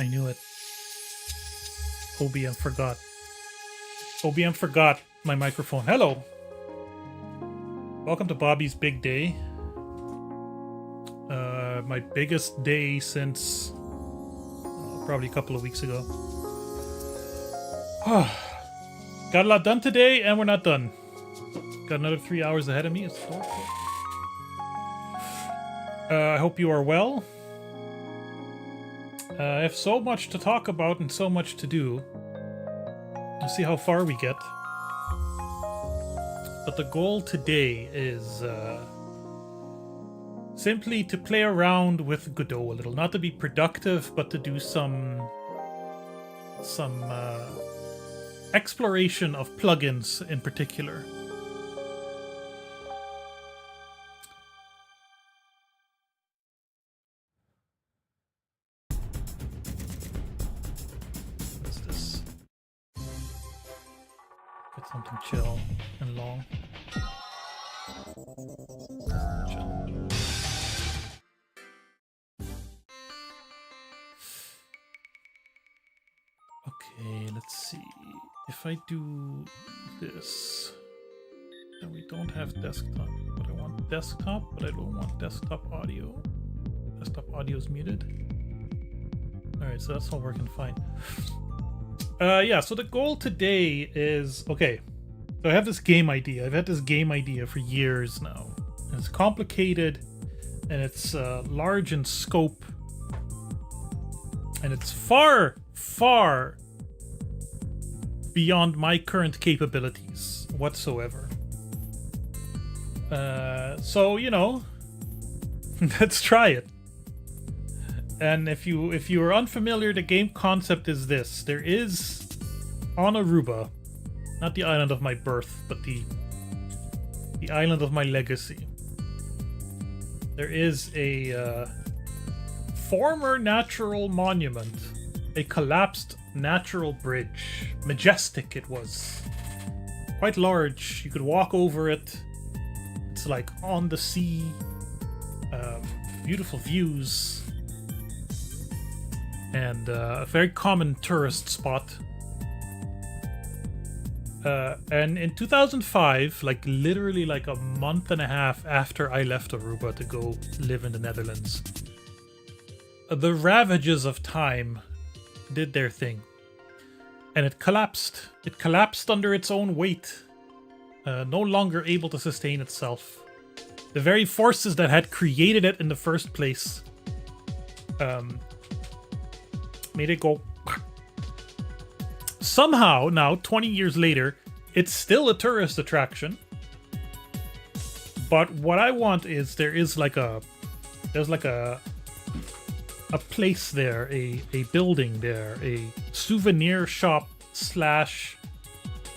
I knew it. OBM forgot. OBM forgot my microphone. Hello. Welcome to Bobby's big day. My biggest day since probably a couple of weeks ago. Got a lot done today, and we're not done. Got another 3 hours ahead of me. It's 4. I hope you are well. I have so much to talk about and so much to do. Let's see how far we get. But the goal today is simply to play around with Godot a little. Not to be productive, but to do some exploration of plugins in particular. What's this? Get something chill and long. Chill. Okay, let's see. If I do this, then we don't have desktop. But I want desktop, but I don't want desktop audio. Desktop audio is muted. Alright, so that's all working fine. Yeah, so the goal today is... Okay, so I have this game idea. I've had this game idea for years now. And it's complicated, and it's large in scope. And it's far, far beyond my current capabilities whatsoever. So, you know, let's try it. And if you are unfamiliar, the game concept is this. There is on Aruba, not the island of my birth, but the island of my legacy, there is a former natural monument, a collapsed natural bridge. Majestic it was. Quite large. You could walk over it. It's like on the sea. Beautiful views. And a very common tourist spot. And in 2005, like literally like a month and a half after I left Aruba to go live in the Netherlands, the ravages of time did their thing. And it collapsed. It collapsed under its own weight. No longer able to sustain itself. The very forces that had created it in the first place made it go. Somehow, now, 20 years later, it's still a tourist attraction. But what I want is there's like a place there, a building there, a souvenir shop /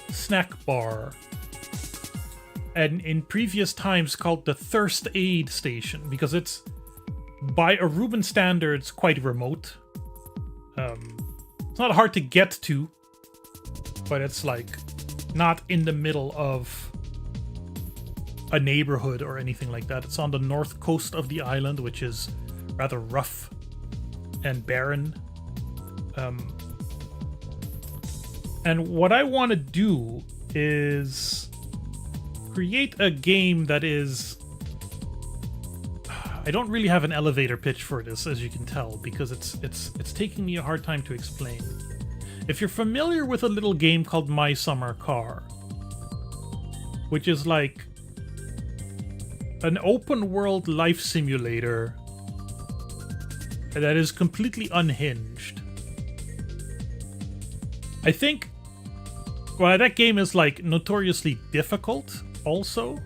snack bar, and in previous times called the Thirst Aid Station, because it's, by Aruban standards, quite remote. It's not hard to get to, but it's like not in the middle of a neighborhood or anything like that. It's on the north coast of the island, which is rather rough and barren. And what I want to do is create a game that is... I don't really have an elevator pitch for this, as you can tell, because it's taking me a hard time to explain. If you're familiar with a little game called My Summer Car, which is like an open world life simulator that is completely unhinged. I think, well, that game is like notoriously difficult also,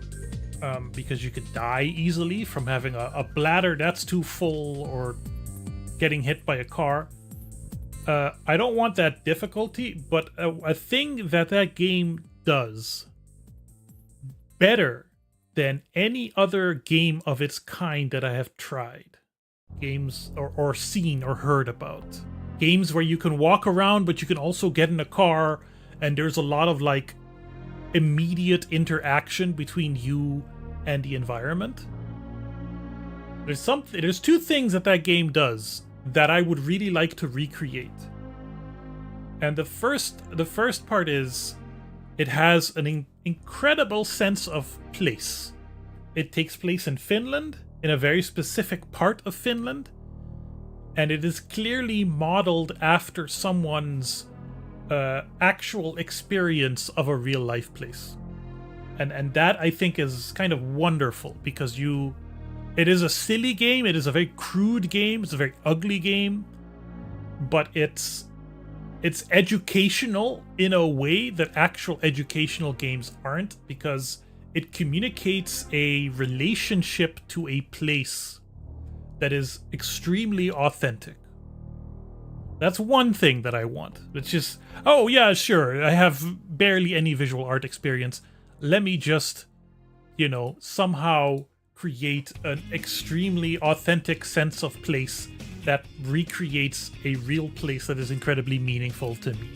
because you could die easily from having a bladder that's too full or getting hit by a car. I don't want that difficulty, but a thing that game does better than any other game of its kind that I have tried. Games or seen or heard about. Games where you can walk around, but you can also get in a car, and there's a lot of like immediate interaction between you and the environment. There's two things that game does that I would really like to recreate. And the first part is it has an incredible sense of place. It takes place in Finland, in a very specific part of Finland, and it is clearly modeled after someone's actual experience of a real life place. And that, I think, is kind of wonderful, because it is a silly game, it is a very crude game, it's a very ugly game, but it's educational in a way that actual educational games aren't, because it communicates a relationship to a place that is extremely authentic. That's one thing that I want. It's just, oh yeah, sure, I have barely any visual art experience. Let me just, somehow create an extremely authentic sense of place that recreates a real place that is incredibly meaningful to me.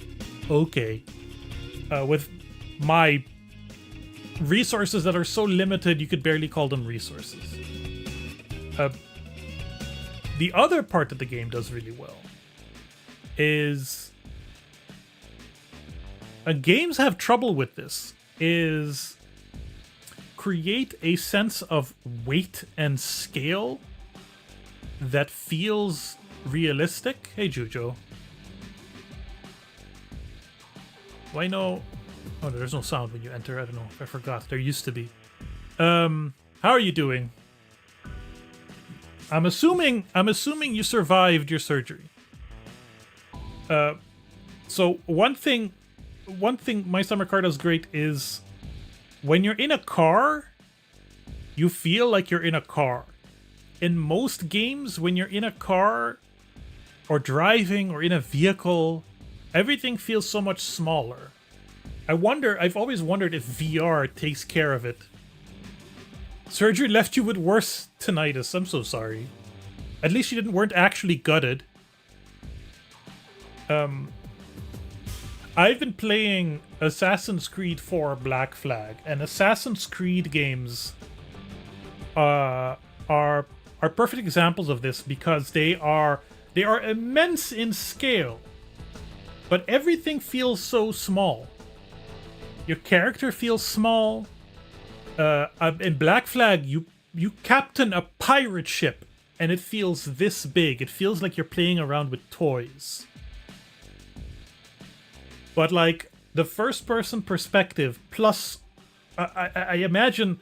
Okay. With my resources that are so limited, you could barely call them resources. The other part that the game does really well is... games have trouble with this, is create a sense of weight and scale that feels realistic. Hey, Jujo. Why no... Oh, there's no sound when you enter. I don't know if I forgot. There used to be. How are you doing? I'm assuming you survived your surgery. So one thing My Summer Car does great is when you're in a car, you feel like you're in a car. In most games, when you're in a car or driving or in a vehicle, everything feels so much smaller. I've always wondered if VR takes care of it. Surgery left you with worse tinnitus. I'm so sorry. At least you weren't actually gutted. I've been playing Assassin's Creed 4 Black Flag, and Assassin's Creed games are perfect examples of this because they are immense in scale, but everything feels so small. Your character feels small. In Black Flag, you captain a pirate ship, and it feels this big. It feels like you're playing around with toys. But like the first-person perspective, plus I imagine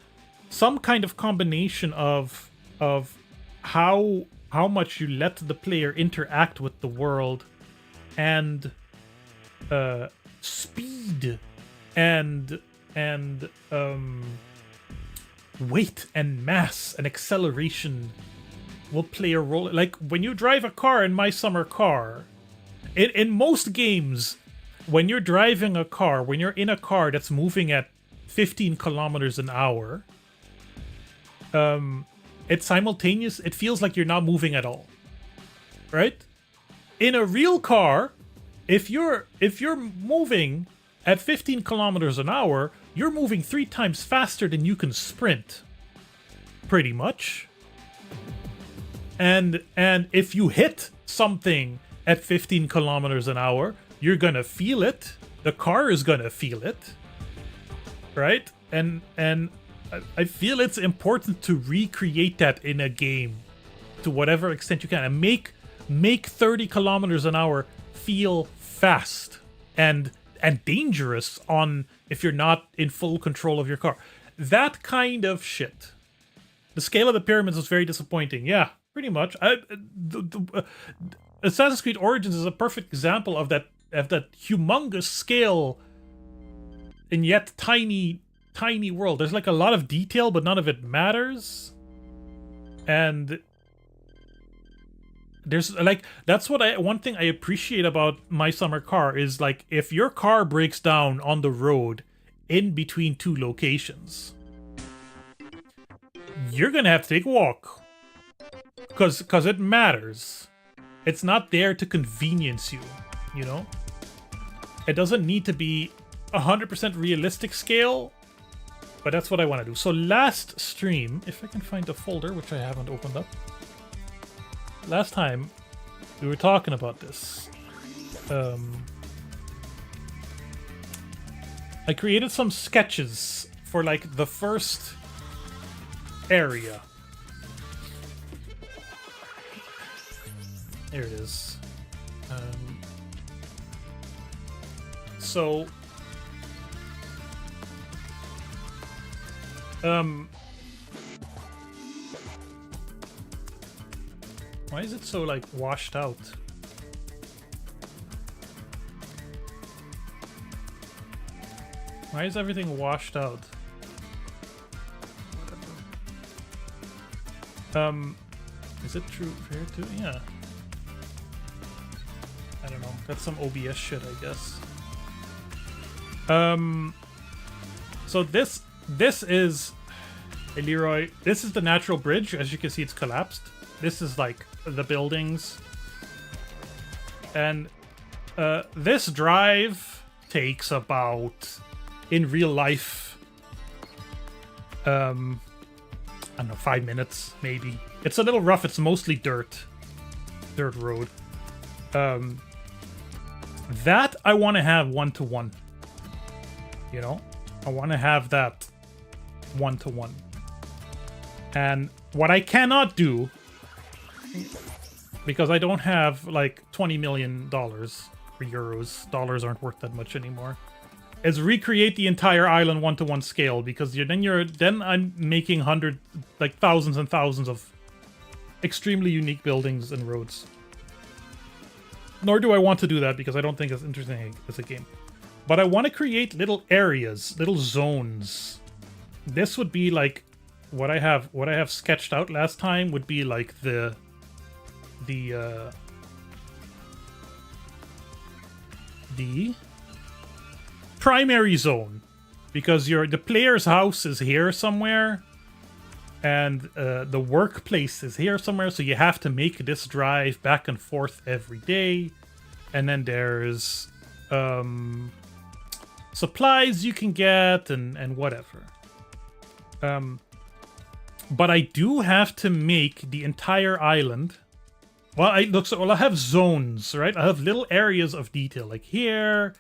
some kind of combination of how much you let the player interact with the world, and speed, and weight and mass and acceleration will play a role. Like when you drive a car in My Summer Car, in most games, when you're driving a car, when you're in a car that's moving at 15 kilometers an hour, it's simultaneous. It feels like you're not moving at all, right? In a real car, if you're moving at 15 kilometers an hour, you're moving 3 times faster than you can sprint, pretty much. And if you hit something at 15 kilometers an hour, you're gonna feel it. The car is gonna feel it, right? And I feel it's important to recreate that in a game to whatever extent you can, and make 30 kilometers an hour feel fast and dangerous on if you're not in full control of your car. That kind of shit. The scale of the pyramids was very disappointing. Yeah, pretty much. Assassin's Creed Origins is a perfect example of that humongous scale and yet tiny world. There's like a lot of detail, but none of it matters. And there's like, that's one thing I appreciate about My Summer Car is like, if your car breaks down on the road in between 2 locations, you're gonna have to take a walk. Cause it matters. It's not there to convenience you, you know? It doesn't need to be 100% realistic scale, but that's what I want to do. So last stream, if I can find the folder, which I haven't opened up. Last time, We were talking about this. I created some sketches for like the first area. There it is. So why is it so like washed out? Why is everything washed out? Is it true fair too? Yeah. I don't know. That's some OBS shit, I guess. So this is hey, Leroy. This is the natural bridge. As you can see, it's collapsed. This is like the buildings, and this drive takes about, in real life, I don't know, 5 minutes maybe. It's a little rough. It's mostly dirt road. That I want to have 1-to-1. You know, I want to have that 1-to-1. And what I cannot do, because I don't have like $20 million or euros, dollars aren't worth that much anymore, is recreate the entire island 1-to-1 scale, because then I'm making thousands and thousands of extremely unique buildings and roads. Nor do I want to do that because I don't think it's interesting as a game. But I want to create little areas, little zones. This would be like what I have sketched out last time would be like the primary zone, because the player's house is here somewhere, and the workplace is here somewhere, so you have to make this drive back and forth every day. And then there's supplies you can get and whatever. But I do have to make the entire island. Well, I have zones, right? I have little areas of detail, like here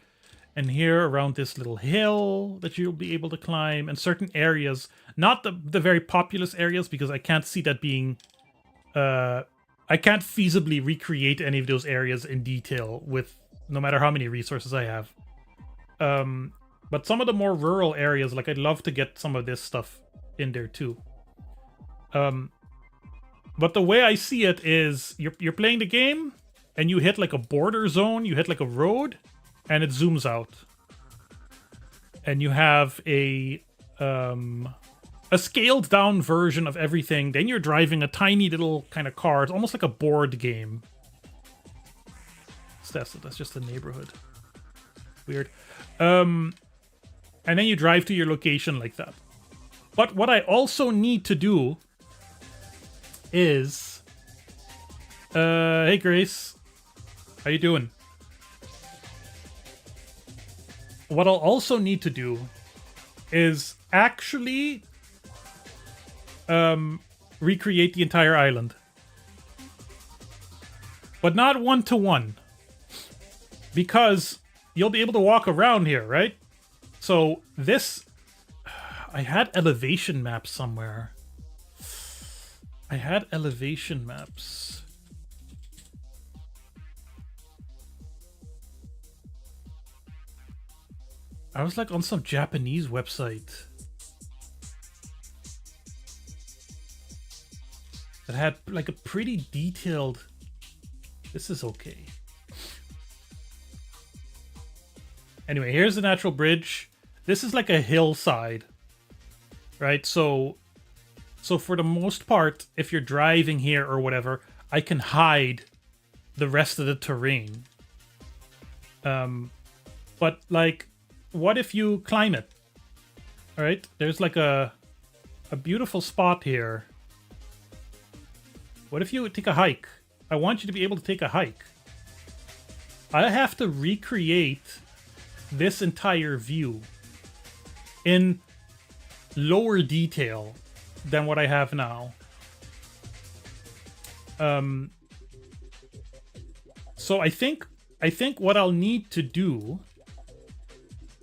and here around this little hill that you'll be able to climb, and certain areas, not the very populous areas, because I can't see that being I can't feasibly recreate any of those areas in detail with no matter how many resources I have. But some of the more rural areas, like I'd love to get some of this stuff in there too. But the way I see it is you're playing the game and you hit like a border zone, you hit like a road, and it zooms out. And you have a scaled down version of everything. Then you're driving a tiny little kind of car. It's almost like a board game. That's just a neighborhood. Weird. And then you drive to your location like that. But what I also need to do is... hey, Grace. How you doing? What I'll also need to do is actually recreate the entire island. But not 1-to-1. Because you'll be able to walk around here, right? So this... I had elevation maps somewhere. I had elevation maps. I was like on some Japanese website that had like a pretty detailed... This is okay. Anyway, here's the natural bridge. This is like a hillside, right? So for the most part, if you're driving here or whatever, I can hide the rest of the terrain. But like, what if you climb it? All right, there's like a beautiful spot here. What if you take a hike? I want you to be able to take a hike. I have to recreate this entire view in lower detail than what I have now. So I think what I'll need to do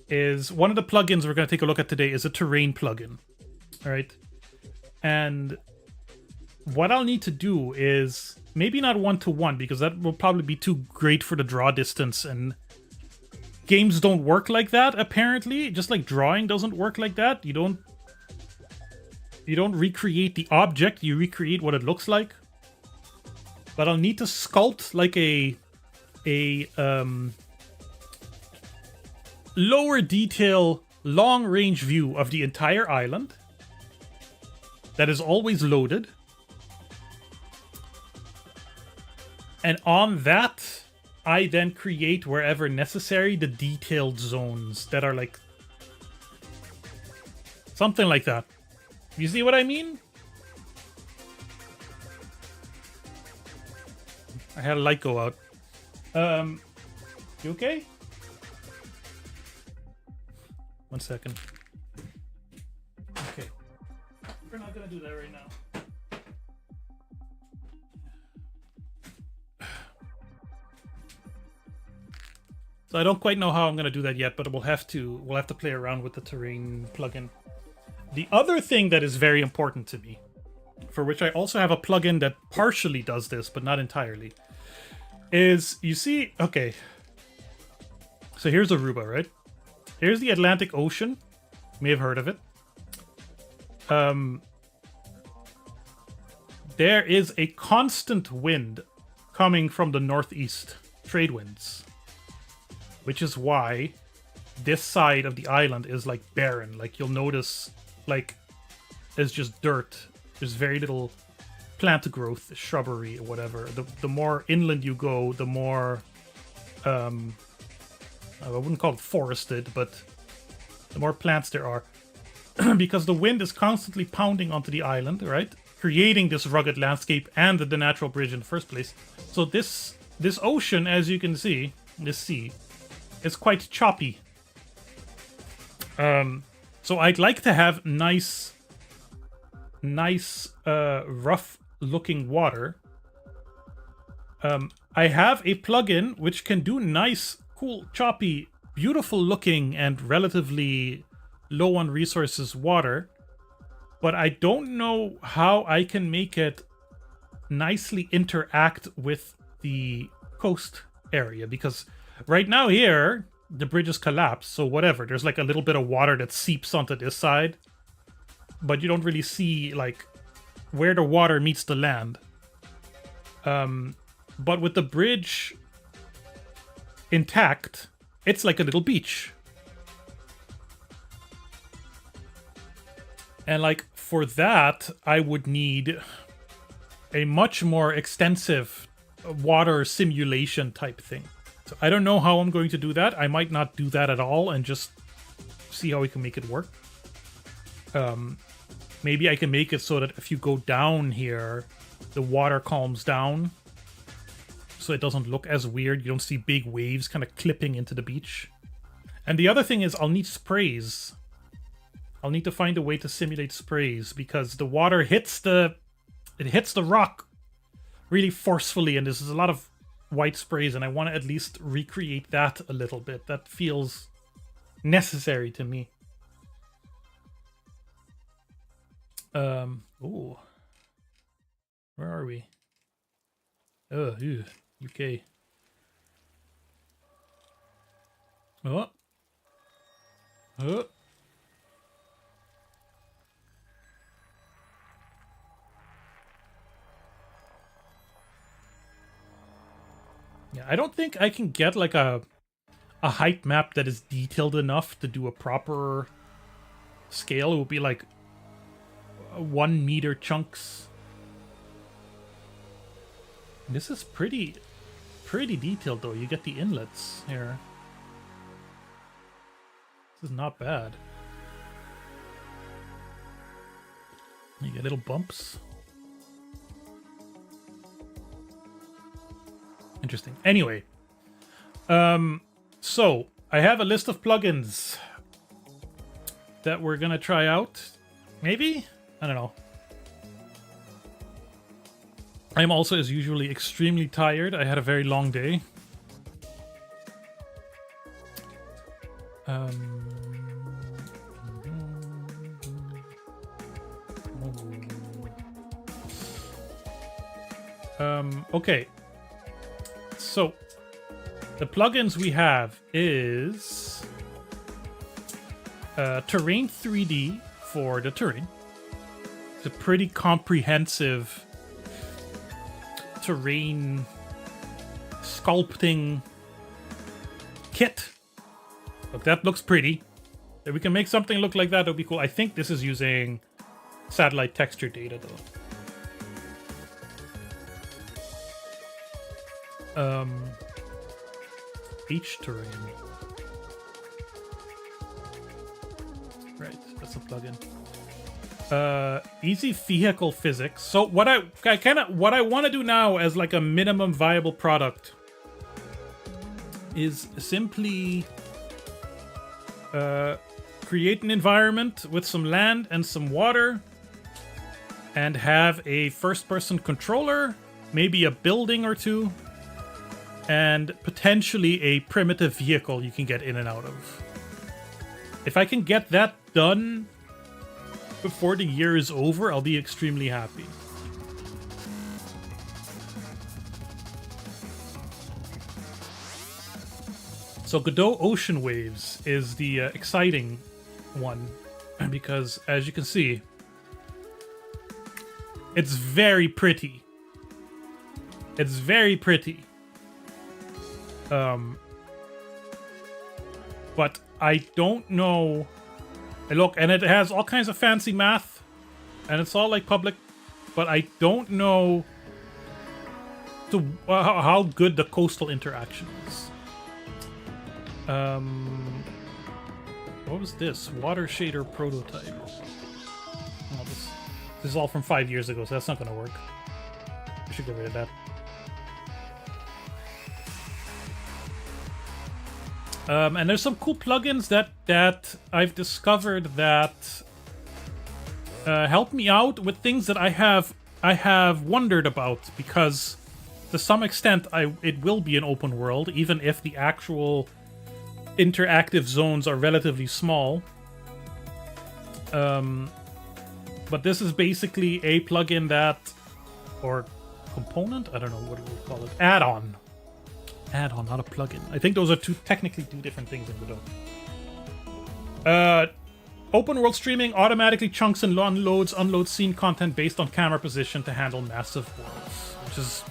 is one of the plugins we're going to take a look at today is a terrain plugin. All right. And what I'll need to do is maybe not 1-to-1 because that will probably be too great for the draw distance, and games don't work like that apparently. Just like drawing doesn't work like that. You don't recreate the object, you recreate what it looks like. But I'll need to sculpt like a lower detail, long range view of the entire island that is always loaded. And on that, I then create wherever necessary the detailed zones that are like something like that. You see what I mean? I had a light go out. You okay? One second. Okay. We're not gonna do that right now. So I don't quite know how I'm gonna do that yet, but we'll have to play around with the terrain plugin. The other thing that is very important to me, for which I also have a plugin that partially does this, but not entirely, is, you see, okay. So here's Aruba, right? Here's the Atlantic Ocean. You may have heard of it. There is a constant wind coming from the northeast, trade winds. Which is why this side of the island is like barren. Like you'll notice, like, it's just dirt. There's very little plant growth, shrubbery, or whatever. The more inland you go, the more I wouldn't call it forested, but the more plants there are. Because the wind is constantly pounding onto the island, right? Creating this rugged landscape and the natural bridge in the first place. So this ocean, as you can see, this sea, is quite choppy. So I'd like to have nice, rough-looking water. I have a plugin which can do nice, cool, choppy, beautiful-looking, and relatively low on resources water. But I don't know how I can make it nicely interact with the coast area, because right now here, the bridge is collapsed, so whatever. There's like a little bit of water that seeps onto this side, but you don't really see like where the water meets the land. But with the bridge intact, it's like a little beach. And like for that, I would need a much more extensive water simulation type thing. So I don't know how I'm going to do that. I might not do that at all and just see how we can make it work. Maybe I can make it so that if you go down here, the water calms down. So it doesn't look as weird. You don't see big waves kind of clipping into the beach. And the other thing is I'll need sprays. I'll need to find a way to simulate sprays because the water hits the rock really forcefully, and there's a lot of white sprays, and I want to at least recreate that a little bit. That feels necessary to me. Ooh. Where are we? Oh, ew, UK. Oh. Oh. Yeah, I don't think I can get like a height map that is detailed enough to do a proper scale. It would be like 1 meter chunks. This is pretty detailed though. You get the inlets here. This is not bad. You get little bumps. Interesting. Anyway, so I have a list of plugins that we're gonna try out. Maybe? I don't know. I'm also, as usually, extremely tired. I had a very long day. Okay. So the plugins we have is Terrain 3D for the terrain. It's a pretty comprehensive terrain sculpting kit. Look, that looks pretty. If we can make something look like that, it would be cool. I think this is using satellite texture data, though. H terrain. Right, that's a plugin. Easy vehicle physics. So what I want to do now as like a minimum viable product is simply create an environment with some land and some water and have a first-person controller, maybe a building or two, and potentially a primitive vehicle you can get in and out of. If I can get that done before the year is over, I'll be extremely happy. So Godot Ocean Waves is the exciting one, because as you can see, it's very pretty. It's very pretty. But I don't know. Look, and it has all kinds of fancy math, and it's all like public, but I don't know how good the coastal interaction is. What was this? Water shader prototype. Oh, this is all from 5 years ago, so that's not going to work. I should get rid of that. And there's some cool plugins that I've discovered that help me out with things that I have wondered about, because to some extent it will be an open world, even if the actual interactive zones are relatively small. But this is basically a plugin that, or component? I don't know what you would call it. Add-on. Add-on, not a plugin. I think those are technically two different things in Godot. Open world streaming automatically chunks and unloads scene content based on camera position to handle massive worlds, which is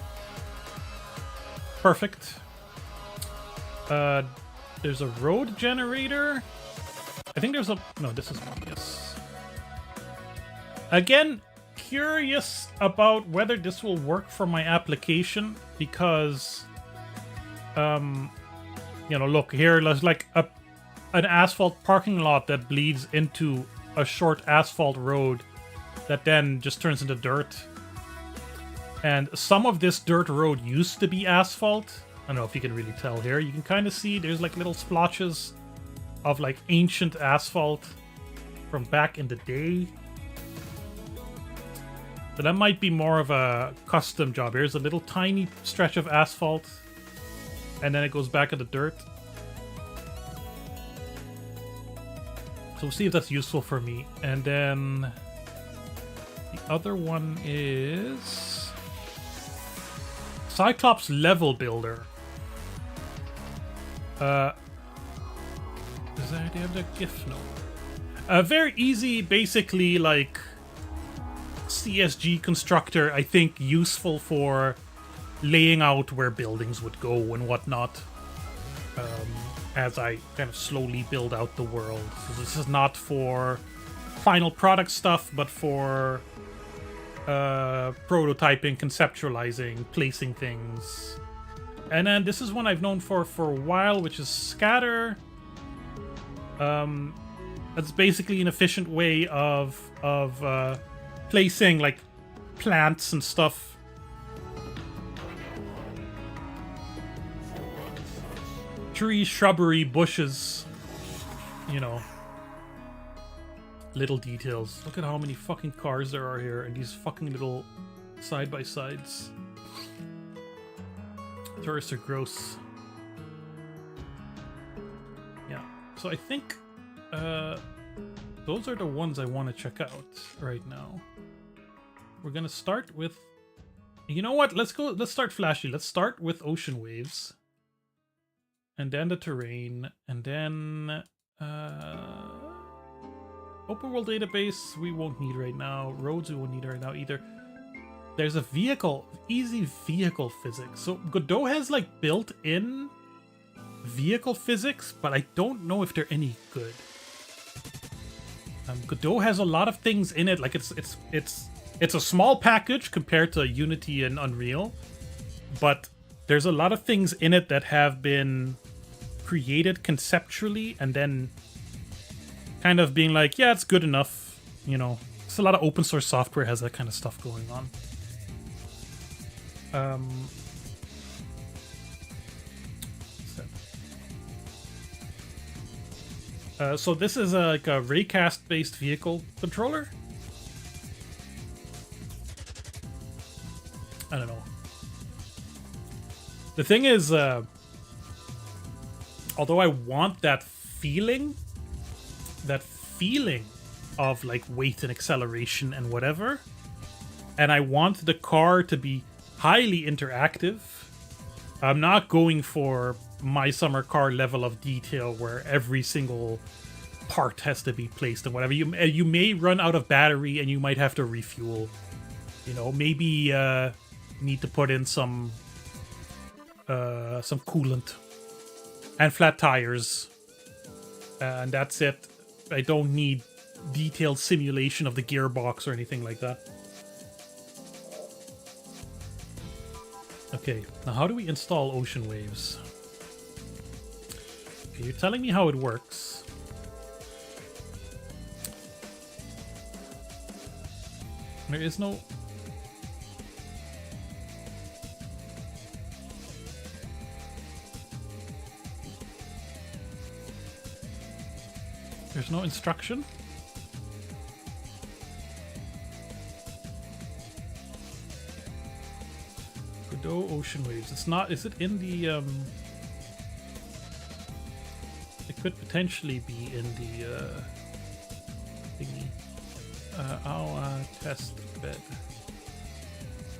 perfect. There's a road generator. I think there's a... No, this is one, yes. Again, curious about whether this will work for my application, because... you know, look, here there's like an asphalt parking lot that bleeds into a short asphalt road that then just turns into dirt. And some of this dirt road used to be asphalt. I don't know if you can really tell here. You can kind of see there's like little splotches of like ancient asphalt from back in the day. But that might be more of a custom job. Here's a little tiny stretch of asphalt, and then it goes back in the dirt. So we'll see if that's useful for me. And then the other one is Cyclops Level Builder. Does they have the GIF? No. Very easy, basically like CSG constructor. I think useful for laying out where buildings would go and whatnot, as I kind of slowly build out the world. So this is not for final product stuff, but for prototyping, conceptualizing, placing things. And then this is one I've known for a while, which is Scatter. That's basically an efficient way of placing like plants and stuff. Trees, shrubbery, bushes, you know, little details. Look at how many fucking cars there are here, and these fucking little side-by-sides. Tourists are gross. Yeah. So I think those are the ones I want to check out right now. We're gonna start with, you know what? Let's start flashy. Let's start with ocean waves, and then the terrain, and then open world database we won't need right now. Roads we won't need right now either. There's a vehicle, easy vehicle physics. So Godot has like built-in vehicle physics, but I don't know if they're any good. Godot has a lot of things in it. Like it's a small package compared to Unity and Unreal, but there's a lot of things in it that have been created conceptually and then kind of being like, yeah, it's good enough. You know, it's a lot of open source software has that kind of stuff going on. So this is like a raycast-based vehicle controller. I don't know. The thing is, although I want that feeling of like weight and acceleration and whatever, and I want the car to be highly interactive, I'm not going for My Summer Car level of detail where every single part has to be placed and whatever. You may run out of battery and you might have to refuel. You know, maybe need to put in some coolant and flat tires, and that's it. I don't need detailed simulation of the gearbox or anything like that. Okay, now how do we install ocean waves? Okay, you're telling me how it works. There is no... There's no instruction? Godot ocean waves. It's not... Is it in the... It could potentially be in the thingy. Our test bed.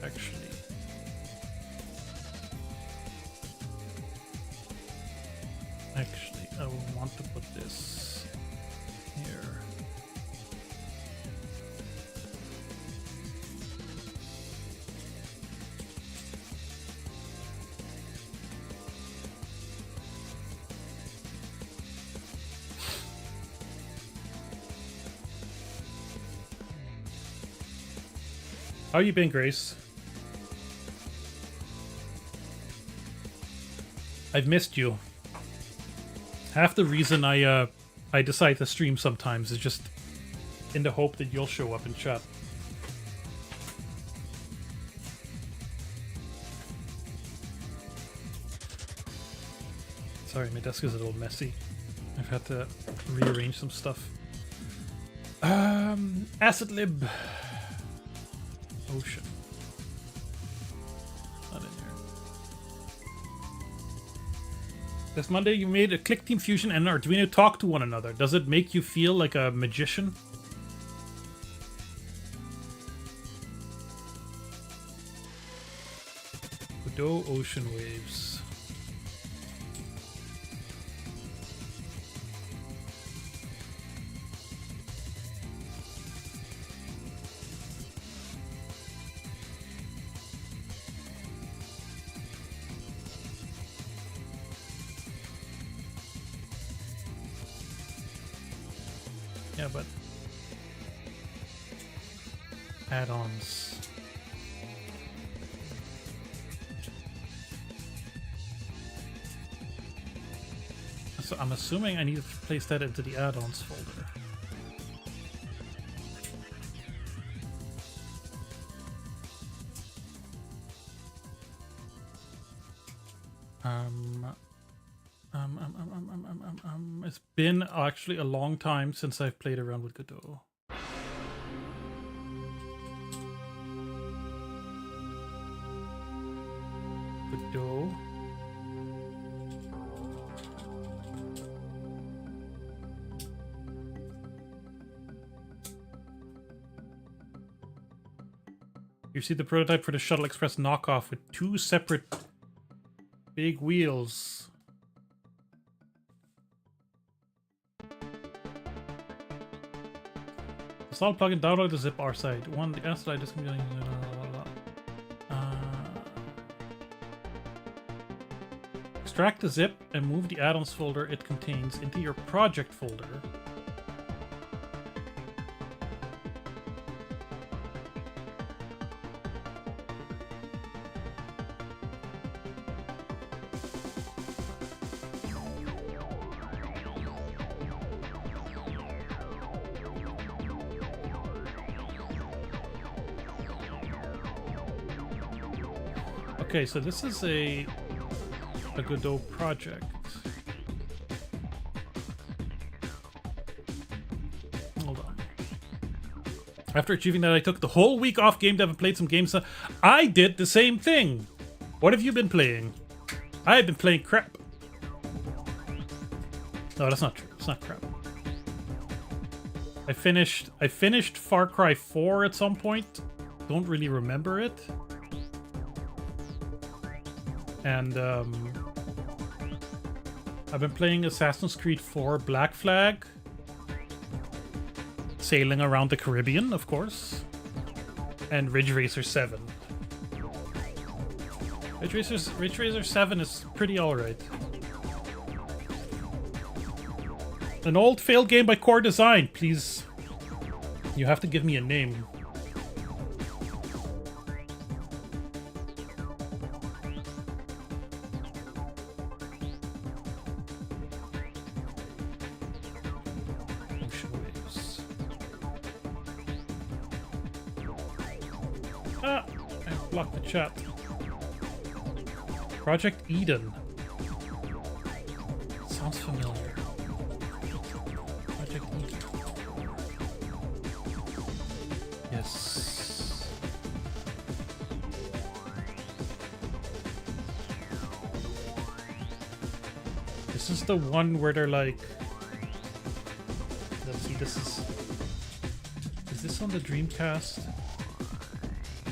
Actually. I will want to put this here. How you been, Grace? I've missed you. Half the reason I decide to stream sometimes is just in the hope that you'll show up in chat. Sorry, my desk is a little messy. I've had to rearrange some stuff. Acid lib. Ocean. Not in here. This Monday you made a Click Team Fusion and Arduino talk to one another. Does it make you feel like a magician? Godot ocean waves. Yeah, but add-ons. So I'm assuming I need to place that into the add-ons folder. It's been actually a long time since I've played around with Godot. Godot. You see the prototype for the Shuttle Express knockoff with 2 separate big wheels. Install plugin, download the zip R site. One, the slide is going to be. Extract the zip and move the add-ons folder it contains into your project folder. Okay, so this is a Godot project. Hold on. After achieving that, I took the whole week off game dev and played some games. I did the same thing. What have you been playing? I have been playing crap. No, that's not true. It's not crap. I finished Far Cry 4 at some point. Don't really remember it. And I've been playing Assassin's Creed 4 Black Flag. Sailing around the Caribbean, of course. And Ridge Racer 7. Ridge Racer 7 is pretty alright. An old failed game by Core Design, please. You have to give me a name. Block the chat. Project Eden. Sounds familiar. Project Eden. Yes. This is the one where they're like... Let's see, this is... Is this on the Dreamcast?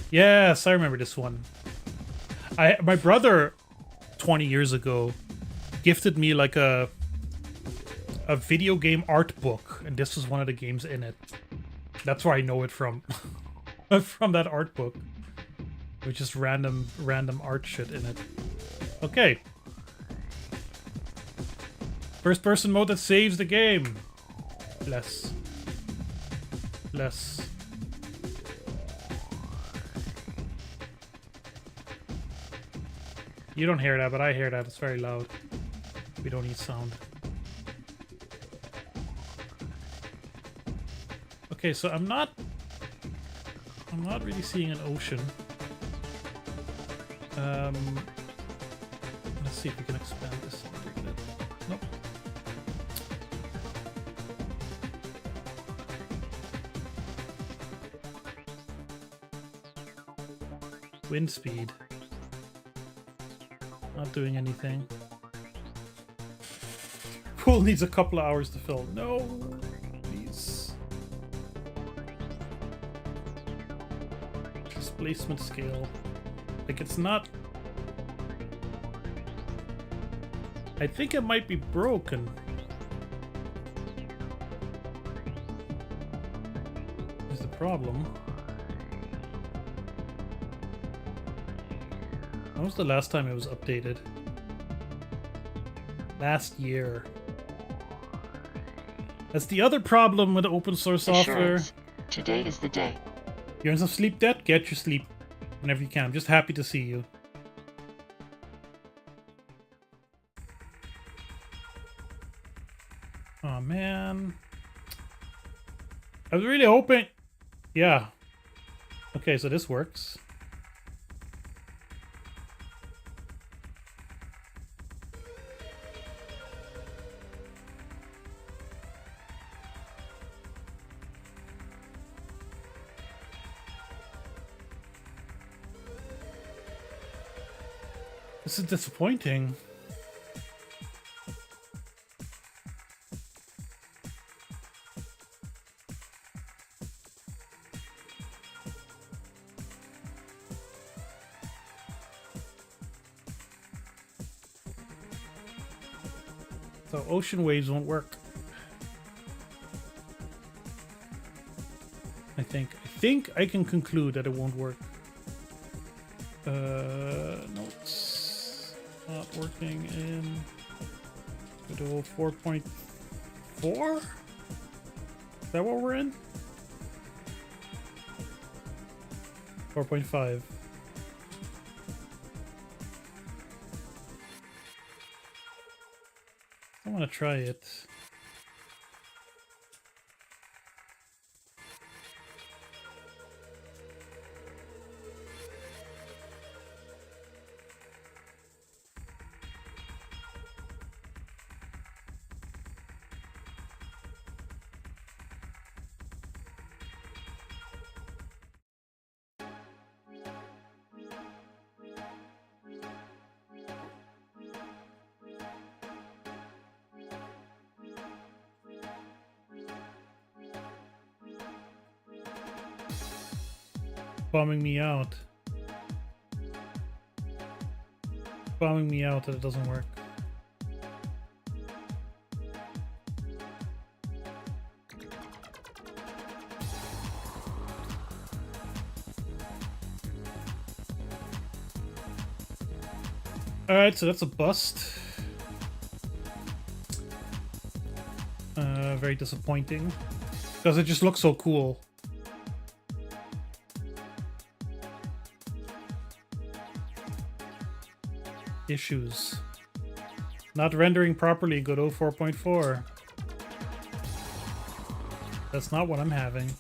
Yes, I remember this one. My brother 20 years ago gifted me like a video game art book, and this was one of the games in it. That's where I know it from. From that art book. With just random art shit in it. Okay. First person mode that saves the game. Less. You don't hear that, but I hear that. It's very loud. We don't need sound. Okay, so I'm not really seeing an ocean. Let's see if we can expand this a little bit. Nope. Wind speed. Not doing anything. Pool needs a couple of hours to fill. No, please. Displacement scale. Like, it's not... I think it might be broken. Is the problem. When was the last time it was updated? Last year. That's the other problem with open source software. Today is the day. You're in some sleep debt? Get your sleep whenever you can. I'm just happy to see you. Oh man. I was really hoping... Yeah. Okay, so this works. This is disappointing. So ocean waves won't work. I think I can conclude that it won't work. Notes not working in Godot 4.4. Is that what we're in? 4.5. I want to try it. Bombing me out. Bombing me out that it doesn't work. Alright, so that's a bust. Very disappointing. Because it just looks so cool. Issues. Not rendering properly, Godot 4.4. That's not what I'm having.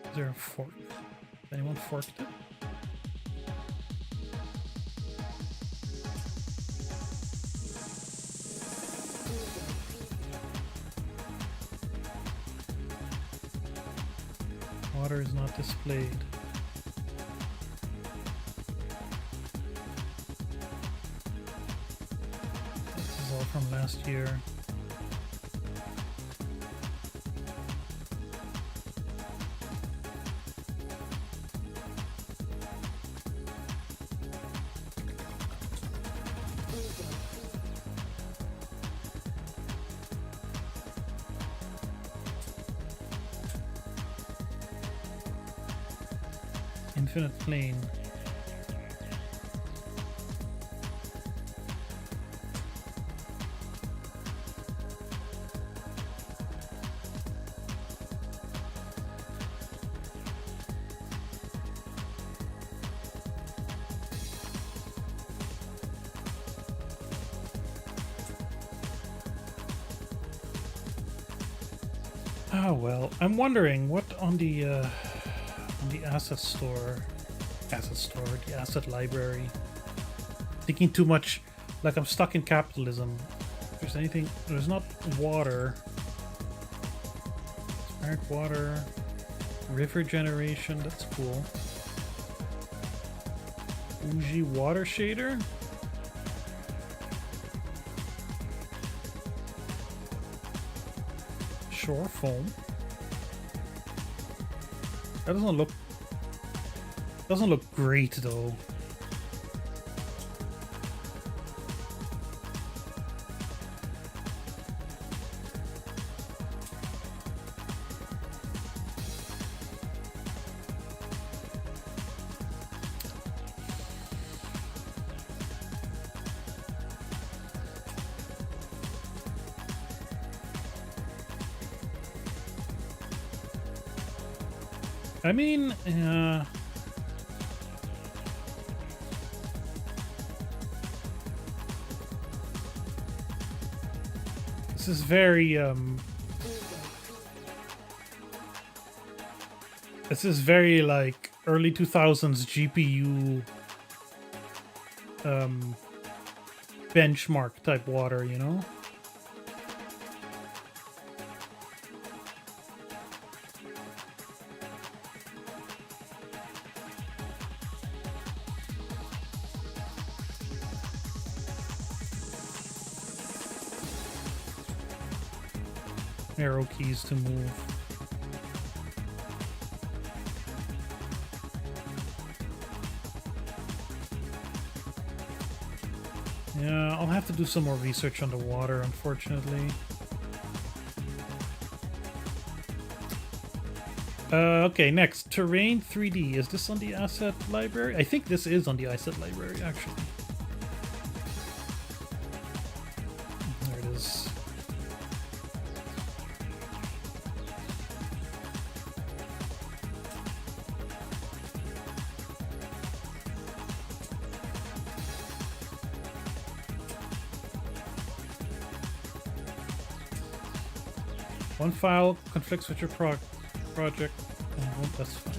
Is there a fork? Anyone forked it? Water is not displayed. This is all from last year. Infinite plane. Oh well, I'm wondering what on the asset store, the asset library. Thinking too much, like I'm stuck in capitalism. If there's anything, there's not water. Spark water, river generation, that's cool. Uji water shader. Shore foam. That doesn't look great though. I mean, this is very, like early 2000s GPU, benchmark type water, you know? arrow keys to move. Yeah, I'll have to do some more research on the water, unfortunately. Okay, next. Terrain 3D. Is this on the asset library? I think this is on the asset library, actually. There it is. One file conflicts with your project. Oh, that's fine.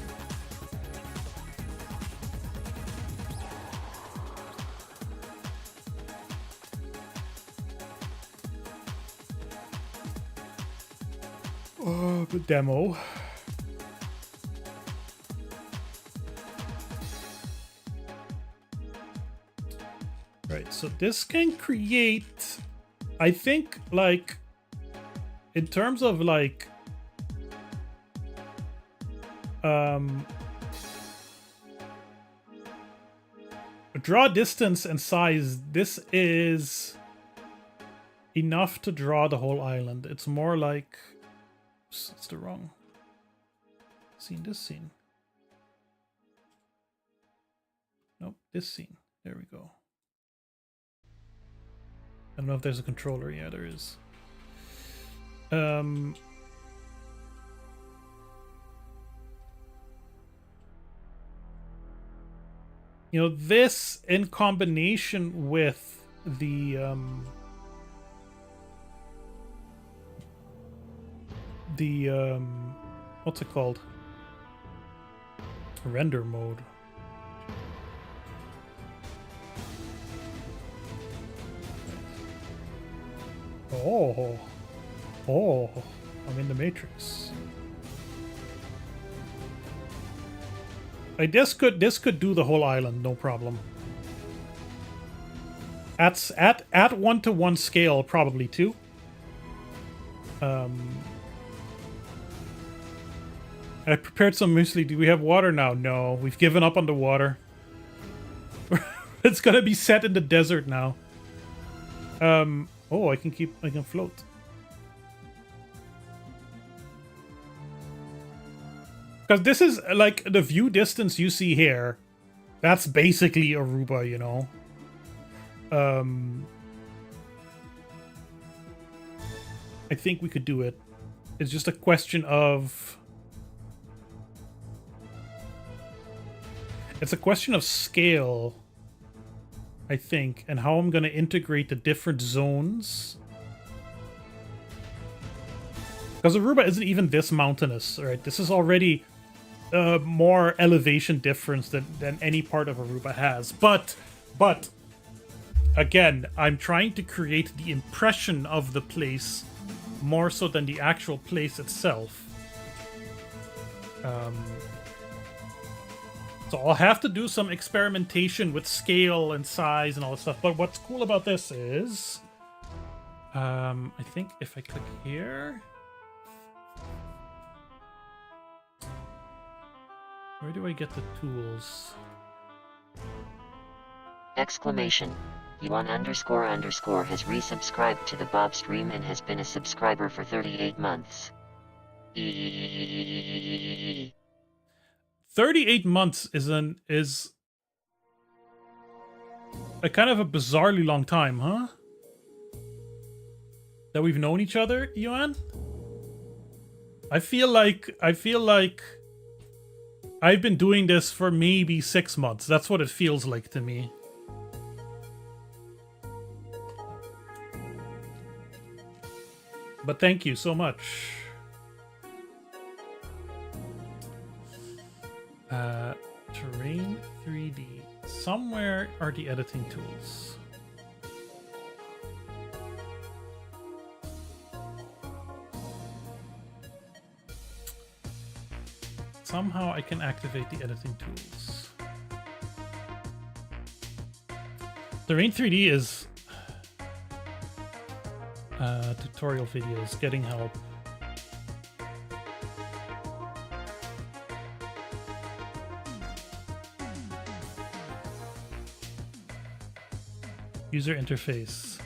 Oh, the demo. Right, so this can create, I think, like, in terms of like draw distance and size, this is enough to draw the whole island. It's more like, it's the wrong scene. This scene. Nope, this scene. There we go. I don't know if there's a controller. Yeah, there is. You know, this in combination with the what's it called? Render mode. Oh, I'm in the Matrix. Like this could do the whole island, no problem. At 1-to-1 scale, probably too. I prepared some muesli. Do we have water now? No, we've given up on the water. It's gonna be set in the desert now. Oh, I can float. Because this is, like, the view distance you see here. That's basically Aruba, you know? I think we could do it. It's just a question of... It's a question of scale, I think, and how I'm going to integrate the different zones. Because Aruba isn't even this mountainous, right? This is already more elevation difference than any part of Aruba has. But, again, I'm trying to create the impression of the place more so than the actual place itself. So I'll have to do some experimentation with scale and size and all that stuff. But what's cool about this is... I think if I click here... Where do I get the tools? Exclamation. Yuan __ has resubscribed to the BOBSTREAM and has been a subscriber for 38 months. 38 months is a kind of a bizarrely long time, huh? That we've known each other, Yuan? I feel like I've been doing this for maybe 6 months. That's what it feels like to me. But thank you so much. Terrain 3D. Somewhere are the editing tools. Somehow I can activate the editing tools. Terrain 3D is tutorial videos, getting help. User interface.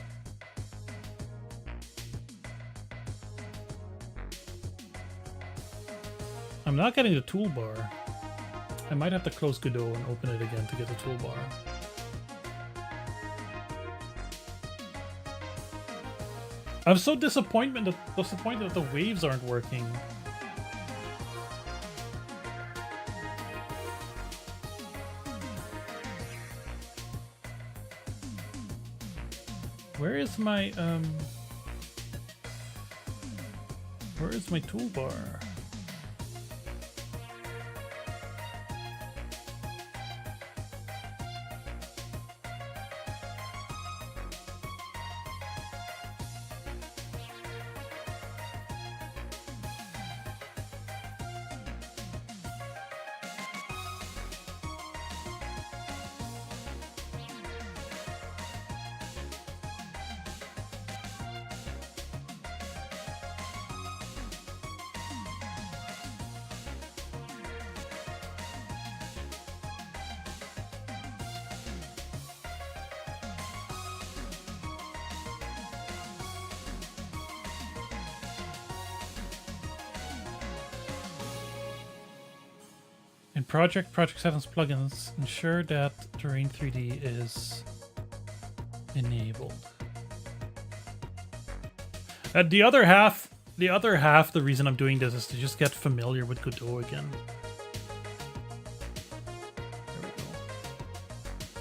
I'm not getting the toolbar. I might have to close Godot and open it again to get the toolbar. I'm so disappointed that the waves aren't working. Where is my toolbar? In Project 7's plugins, ensure that Terrain 3D is enabled. The other half, the reason I'm doing this is to just get familiar with Godot again. There we go.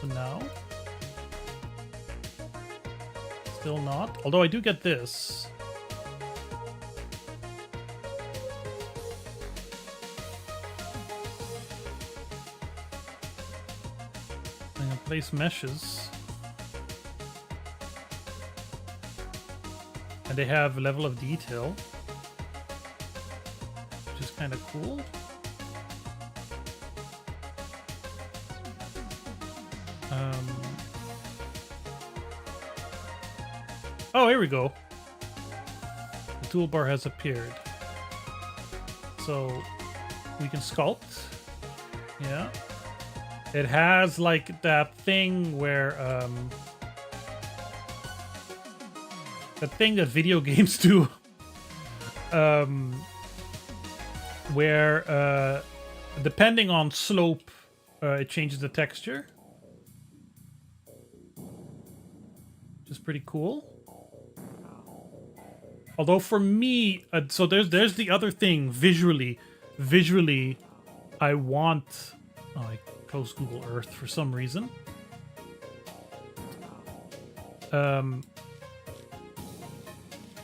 So now, still not. Although I do get this. Place meshes, and they have a level of detail, which is kind of cool. Oh, here we go. The toolbar has appeared, so we can sculpt. Yeah. It has like that thing where that thing that video games do, where depending on slope, it changes the texture, which is pretty cool. Although for me, so there's the other thing visually, I want. Oh, I close Google Earth for some reason.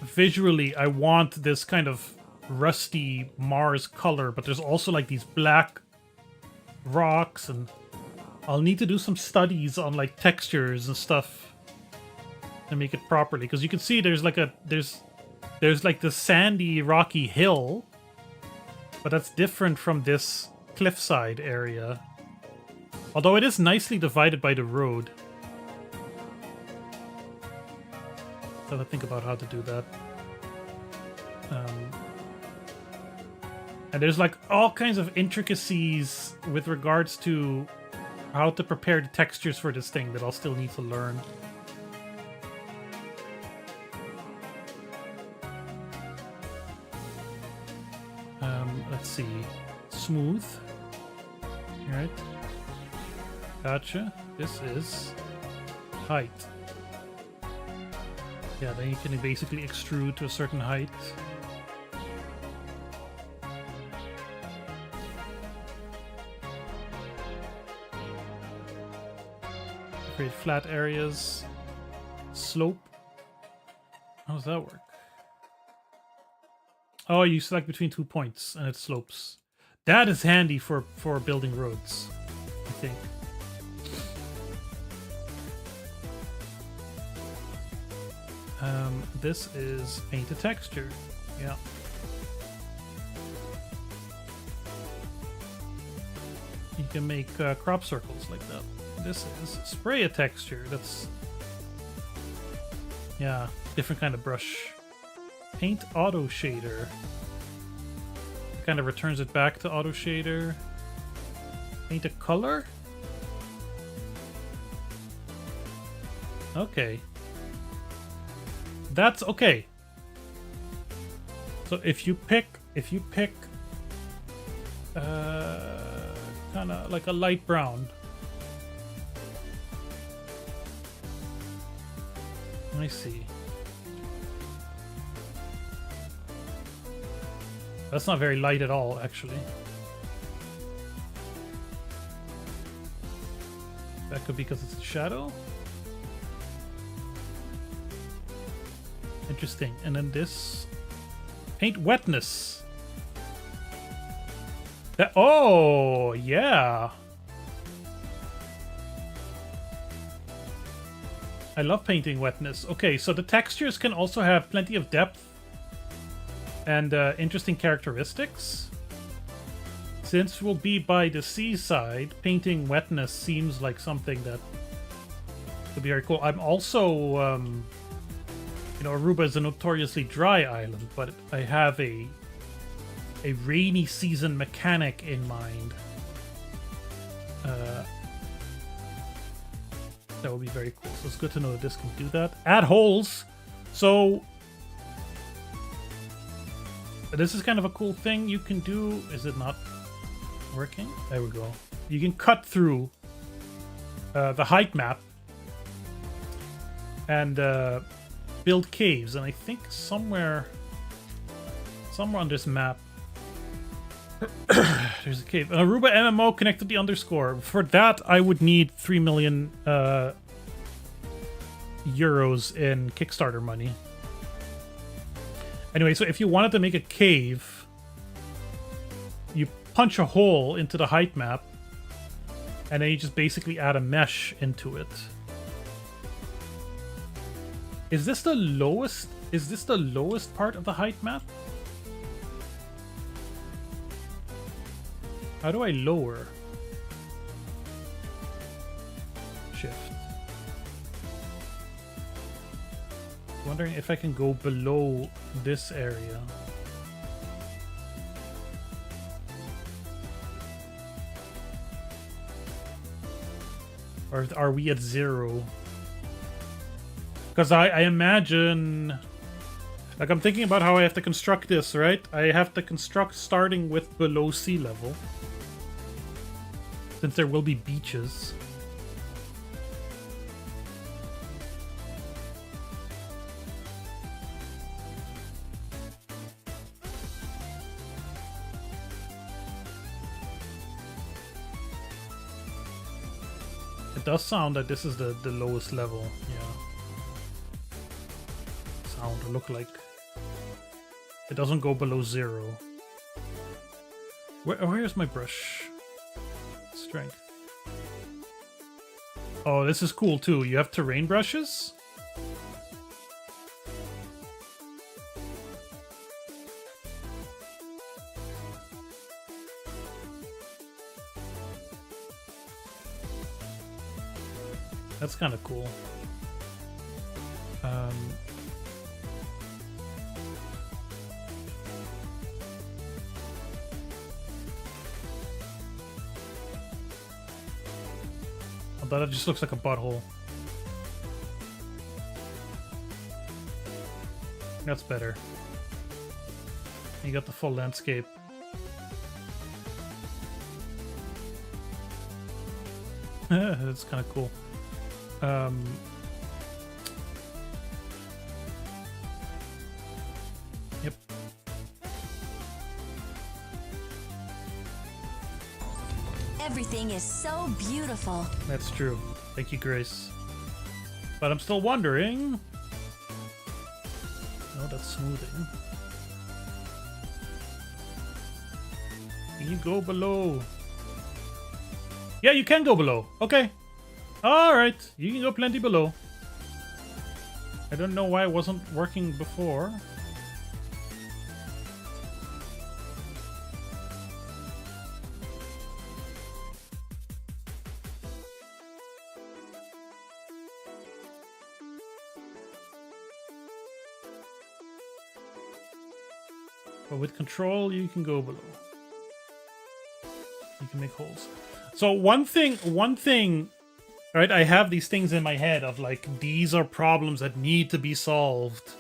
Visually, I want this kind of rusty Mars color, but there's also like these black rocks, and I'll need to do some studies on like textures and stuff to make it properly. Because you can see there's like there's like the sandy, rocky hill, but that's different from this cliffside area. Although it is nicely divided by the road. I have to think about how to do that. And there's like all kinds of intricacies with regards to how to prepare the textures for this thing that I'll still need to learn. Let's see. Smooth. Alright. Gotcha. This is height. Yeah, then you can basically extrude to a certain height. Create flat areas. Slope. How does that work? Oh, you select between 2 points and it slopes. That is handy for building roads, I think. This is paint a texture. Yeah. You can make crop circles like that. This is spray a texture. That's, yeah, different kind of brush. Paint auto shader. Kind of returns it back to auto shader. Paint a color. Okay. That's okay. So if you pick kind of like a light brown. Let me see. That's not very light at all, actually. That could be because it's a shadow. Interesting. And then this paint wetness. That, oh, yeah. I love painting wetness. Okay, so the textures can also have plenty of depth and interesting characteristics. Since we'll be by the seaside, painting wetness seems like something that could be very cool. I'm also, you know, Aruba is a notoriously dry island, but I have a rainy season mechanic in mind. That would be very cool. So it's good to know that this can do that. Add holes. So this is kind of a cool thing you can do. Is it not working? There we go. You can cut through the height map and build caves. And I think somewhere on this map there's a cave. An Aruba MMO connected the underscore. For that, I would need 3 million euros in Kickstarter money. Anyway, so if you wanted to make a cave, you punch a hole into the height map, and then you just basically add a mesh into it. Is this the lowest? Is this the lowest part of the height map? How do I lower? Shift. Wondering if I can go below this area. Or are we at 0? Because I imagine... Like, I'm thinking about how I have to construct this, right? I have to construct starting with below sea level. Since there will be beaches. It does sound like this is the lowest level, yeah. Sound or look like. It doesn't go below 0. Where's my brush? Strength. Oh, this is cool too. You have terrain brushes? That's kind of cool. Although it just looks like a butthole. That's better. You got the full landscape. That's kind of cool. Yep. Everything is so beautiful. That's true. Thank you, Grace. But I'm still wondering... Oh, that's smoothing. Can you go below? Yeah, you can go below. Okay. Alright. You can go plenty below. I don't know why it wasn't working before. But with control, you can go below. You can make holes. So one thing Right? I have these things in my head of like, these are problems that need to be solved.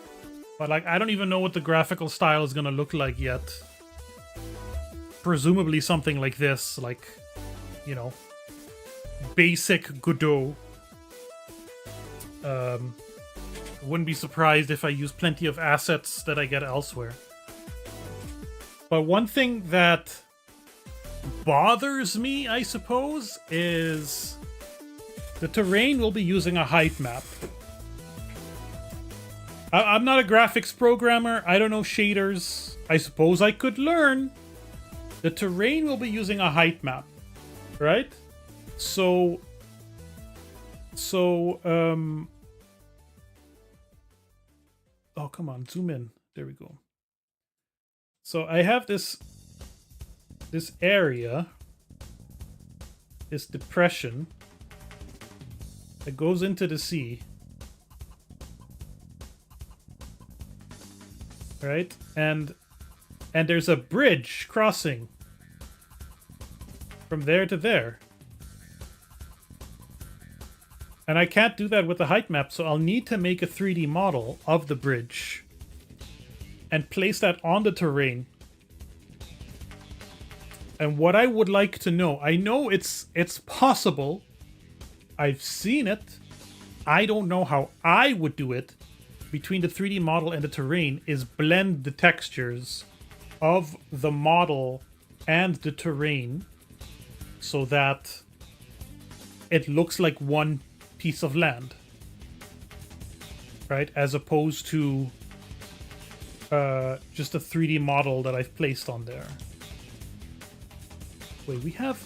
But like, I don't even know what the graphical style is gonna look like yet. Presumably something like this, like, you know, basic Godot. Wouldn't be surprised if I use plenty of assets that I get elsewhere. But one thing that bothers me, I suppose, is the terrain will be using a height map. I'm not a graphics programmer. I don't know shaders. I suppose I could learn. The terrain will be using a height map, right? So, oh, come on, zoom in. There we go. So I have this area, this depression that goes into the sea. Right? And there's a bridge crossing from there to there. And I can't do that with the height map, so I'll need to make a 3D model of the bridge and place that on the terrain. And what I would like to know, I know it's possible. I've seen it. I don't know how I would do it between the 3D model and the terrain is blend the textures of the model and the terrain so that it looks like one piece of land, right? As opposed to just a 3D model that I've placed on there. Wait, we have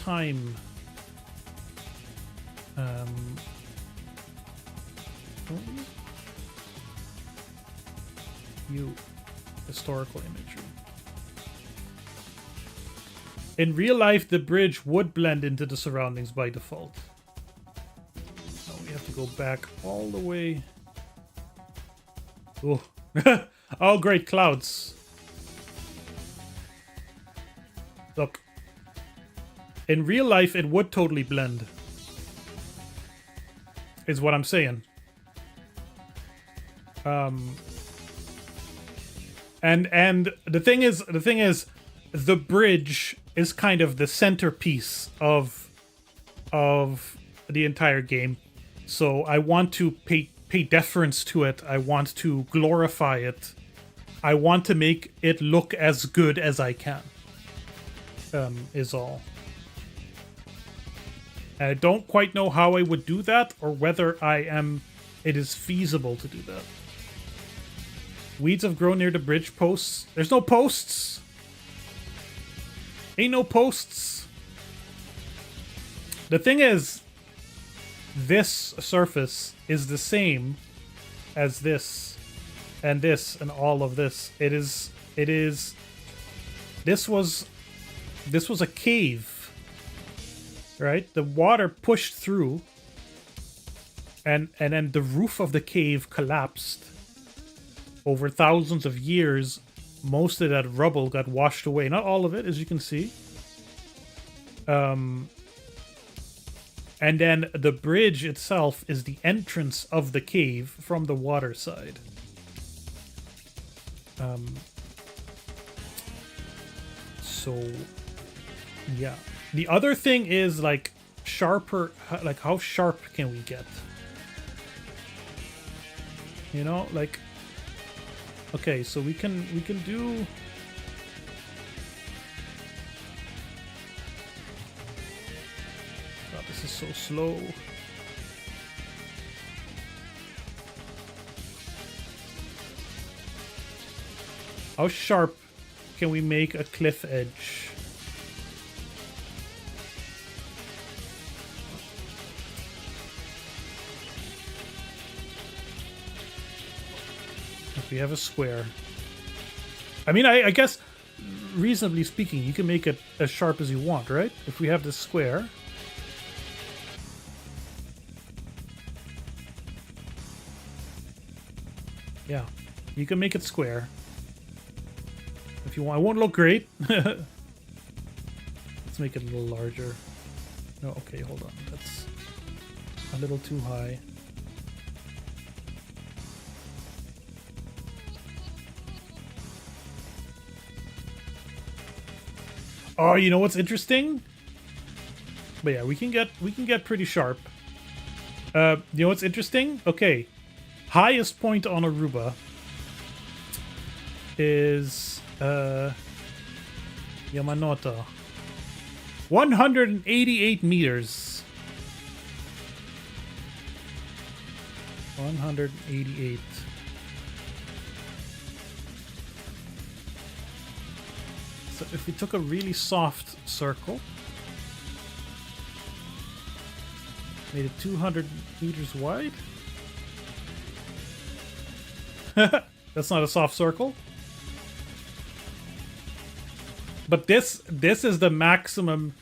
time. View historical imagery. In real life, the bridge would blend into the surroundings by default. So we have to go back all the way. Oh, oh, great clouds! Look, in real life, it would totally blend. Is what I'm saying. And the thing is, the bridge is kind of the centerpiece of the entire game. So I want to pay deference to it. I want to glorify it. I want to make it look as good as I can. Is all. And I don't quite know how I would do that, or whether it is feasible to do that. Weeds have grown near the bridge posts. There's no posts. Ain't no posts. The thing is, this surface is the same as this and all of this. This was a cave, right? The water pushed through, and then the roof of the cave collapsed. Over thousands of years, most of that rubble got washed away. Not all of it, as you can see. And then the bridge itself is the entrance of the cave from the water side. So, yeah. The other thing is, like, sharper... Like, how sharp can we get? You know, like... Okay, so we can do... God, this is so slow. How sharp can we make a cliff edge? We have a square. I mean, I guess, reasonably speaking, you can make it as sharp as you want, right? If we have this square. Yeah, you can make it square. If you want. It won't look great. Let's make it a little larger. No, okay, hold on. A little too high. Oh, you know what's interesting? But yeah, we can get pretty sharp. You know what's interesting? Okay. Highest point on Aruba is Yamanote. 188 meters. 188. So if we took a really soft circle, made it 200 meters wide. That's not a soft circle. But this is the maximum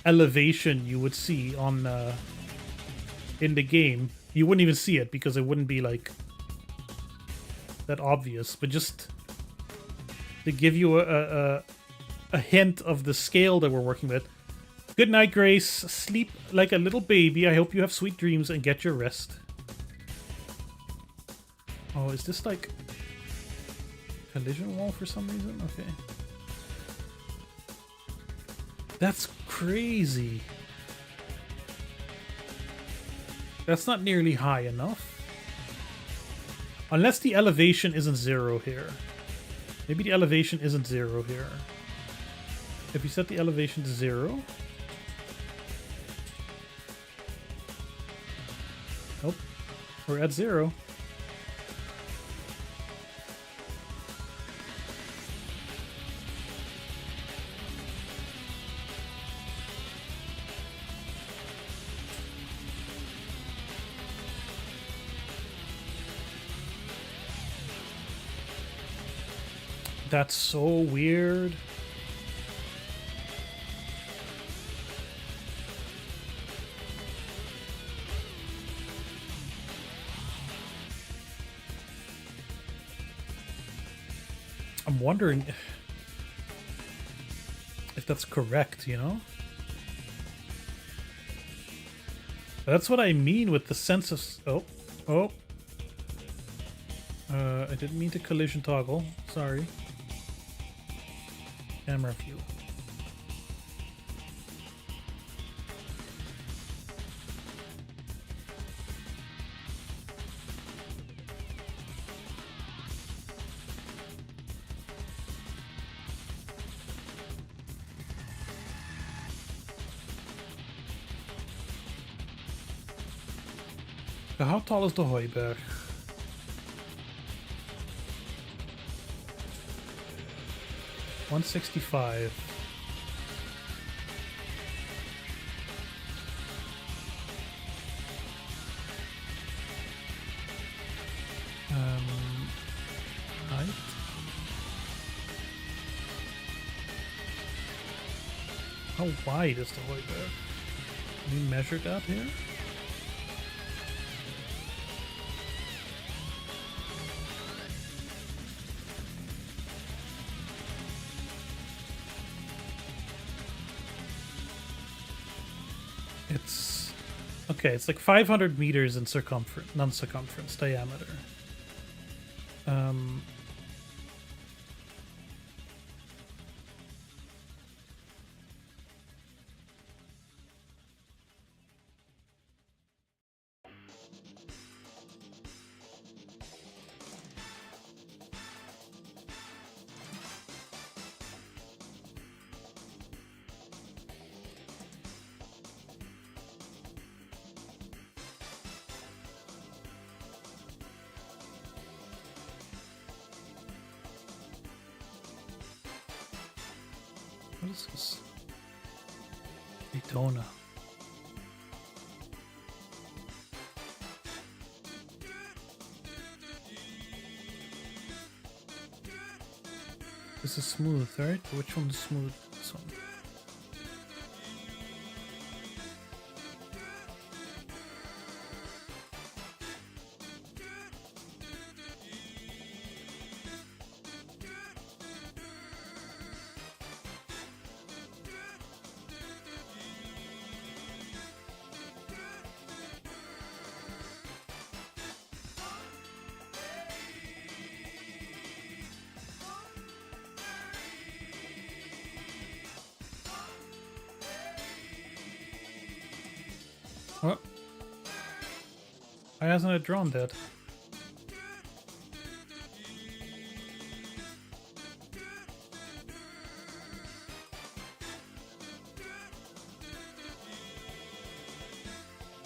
elevation you would see on in the game. You wouldn't even see it because it wouldn't be like that obvious. But just to give you a hint of the scale that we're working with. Good night, Grace. Sleep like a little baby. I hope you have sweet dreams and get your rest. Oh, is this like collision wall for some reason? Okay. That's crazy. That's not nearly high enough. Unless the elevation isn't zero here. Maybe the elevation isn't zero here. If we set the elevation to 0. Nope. We're at 0. That's so weird. I'm wondering if that's correct, you know? That's what I mean with the sense of... Oh. I didn't mean to collision toggle. Sorry. Camera view. How tall is the Hooiberg? $165. Height. How wide is the Hooiberg? Can we measure that here? Okay, it's like 500 meters in circumference, non-circumference diameter. What is this? Daytona. This is smooth, right? Which one is smooth? This one. What? Why hasn't it drawn that?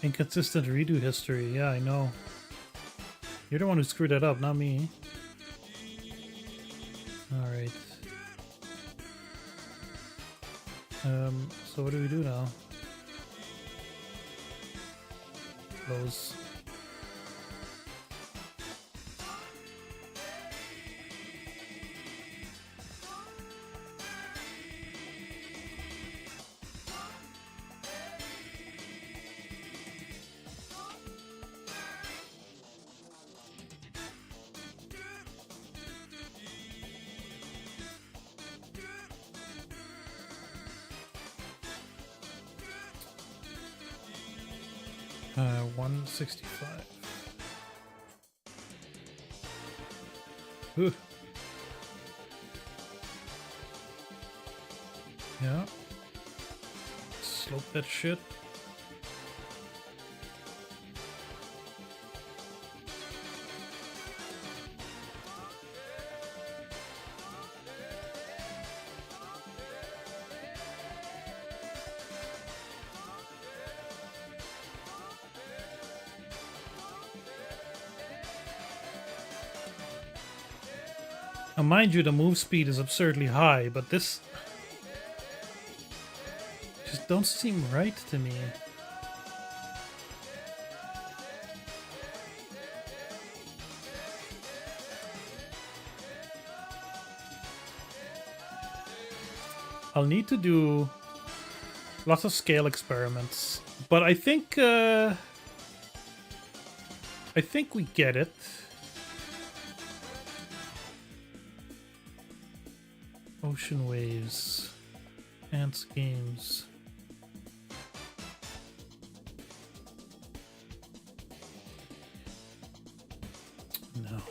Inconsistent redo history. Yeah, I know. You're the one who screwed that up, not me. Alright. So what do we do now? Close. Uh, 165. Ooh. Yeah. Slope that shit. Now, mind you, the move speed is absurdly high, but this just don't seem right to me. I'll need to do lots of scale experiments, but I think we get it. Ocean waves, ants games. No.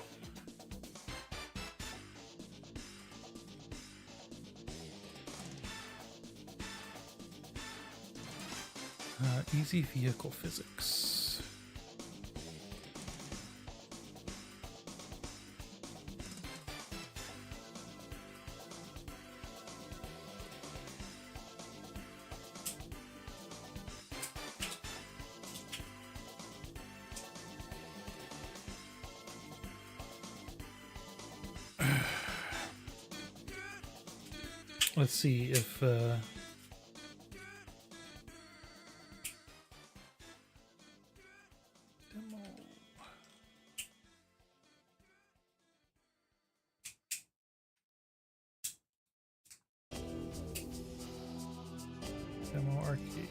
Easy vehicle physics. Let's see if demo. Demo arcade.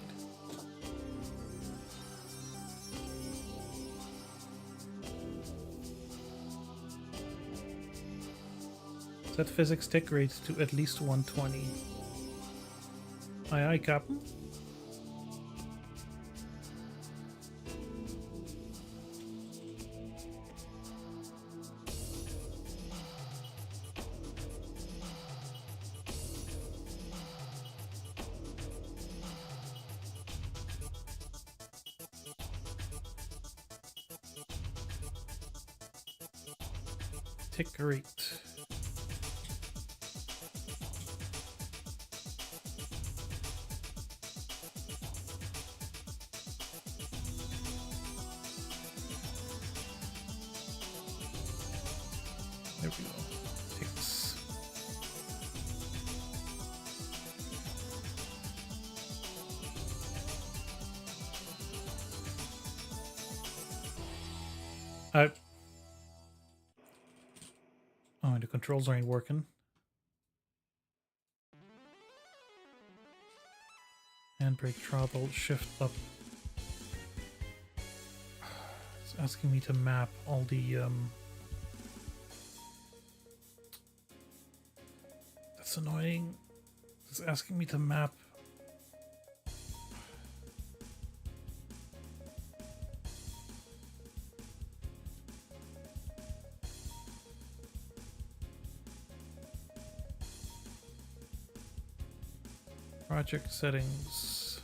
Set physics tick rate to at least 120. Aye aye, Captain. Tick rate. There we go. Ticks. Oh, the controls aren't working. Handbrake, throttle, shift up. It's asking me to map all the That's annoying. It's asking me to map. Project settings.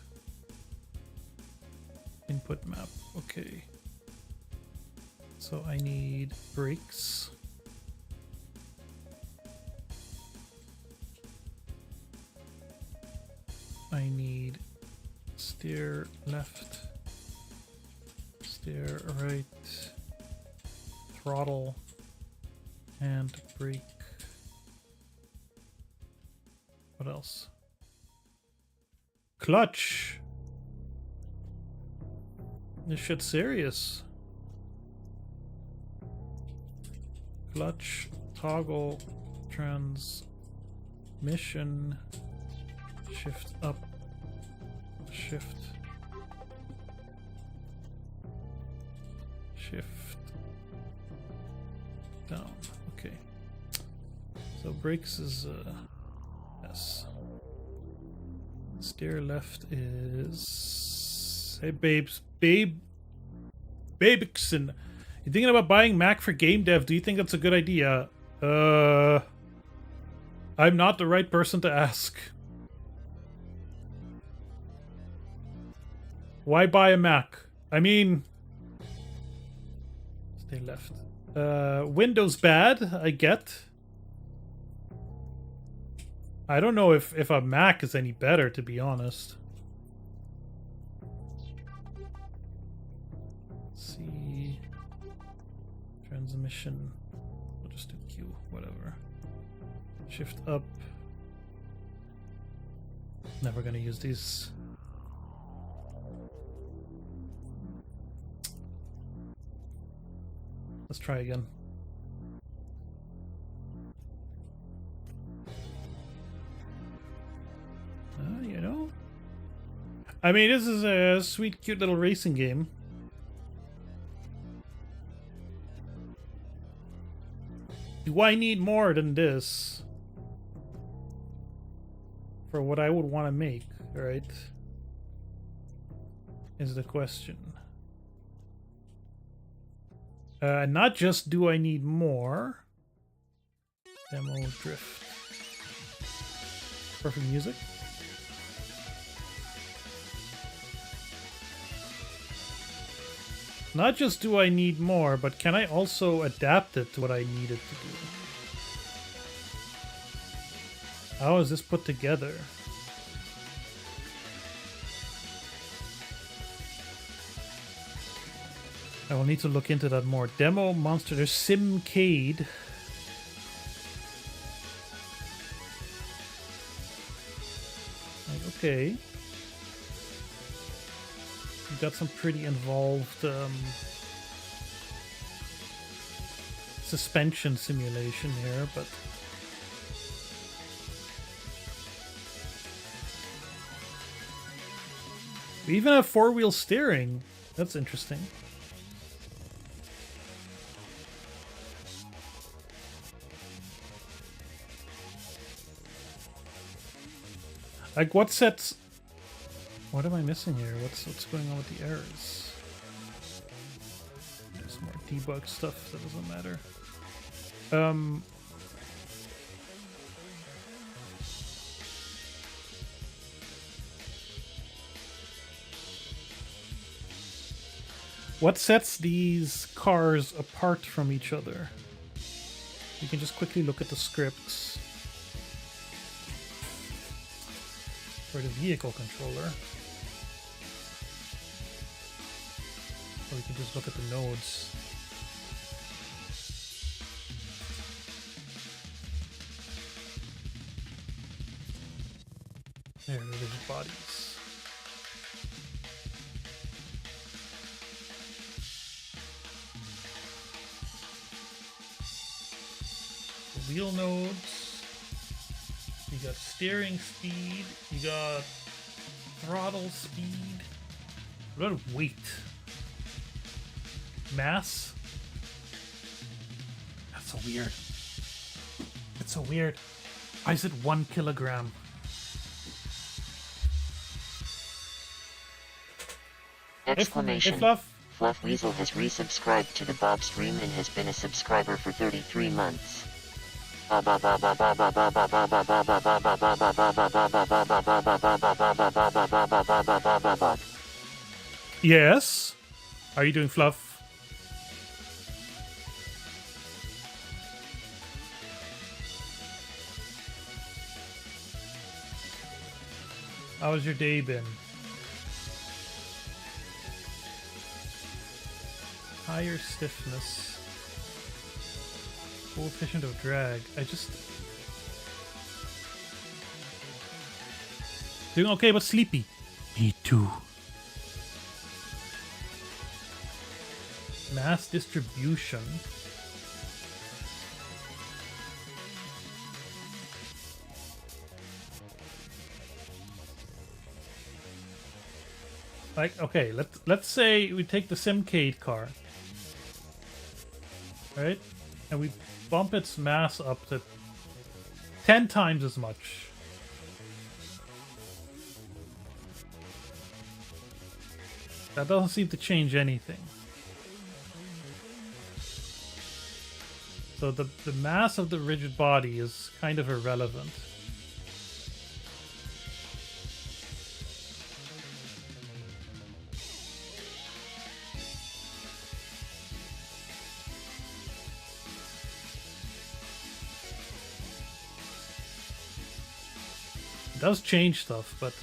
Input map. Okay. So I need brakes. I need steer left, steer right, throttle, and brake. What else? Clutch. This shit's serious. Clutch, toggle, transmission, shift up, shift, shift down. Okay. So brakes is yes. Steer left is hey Babexon. You thinking about buying Mac for game dev? Do you think that's a good idea? I'm not the right person to ask. Why buy a Mac? I mean, stay left. Windows bad, I get. I don't know if a Mac is any better, to be honest. Let's see. Transmission. We'll just do Q, whatever. Shift up. Never gonna use these. Let's try again. You know? I mean, this is a sweet, cute little racing game. Do I need more than this? For what I would want to make, right? Is the question. Not just do I need more. Demo drift. Perfect music. Not just do I need more, but can I also adapt it to what I need it to do? How is this put together? I will need to look into that more. Demo monster, there's Simcade. Like, okay. You've got some pretty involved suspension simulation here, but we even have four-wheel steering. That's interesting. Like, what sets... What am I missing here? What's going on with the errors? There's more debug stuff that doesn't matter. What sets these cars apart from each other? You can just quickly look at the scripts for the vehicle controller. Or we can just look at the nodes. There, there's bodies. The wheel nodes. You got steering speed. You got throttle speed. What about weight? Mass? That's so weird. It's so weird. Why is it 1 kilogram? Exclamation. Hey, Fluff. Fluff Weasel has resubscribed to the BOBSTREAM and has been a subscriber for 33 months. Yes. How are you doing, Fluff? How has your day been? Higher stiffness. Coefficient of drag. I just... Doing okay, but sleepy. Me too. Mass distribution. Like, okay, let's say we take the Simcade car, right? And we bump its mass up to 10 times as much. That doesn't seem to change anything. So the mass of the rigid body is kind of irrelevant. It does change stuff, but...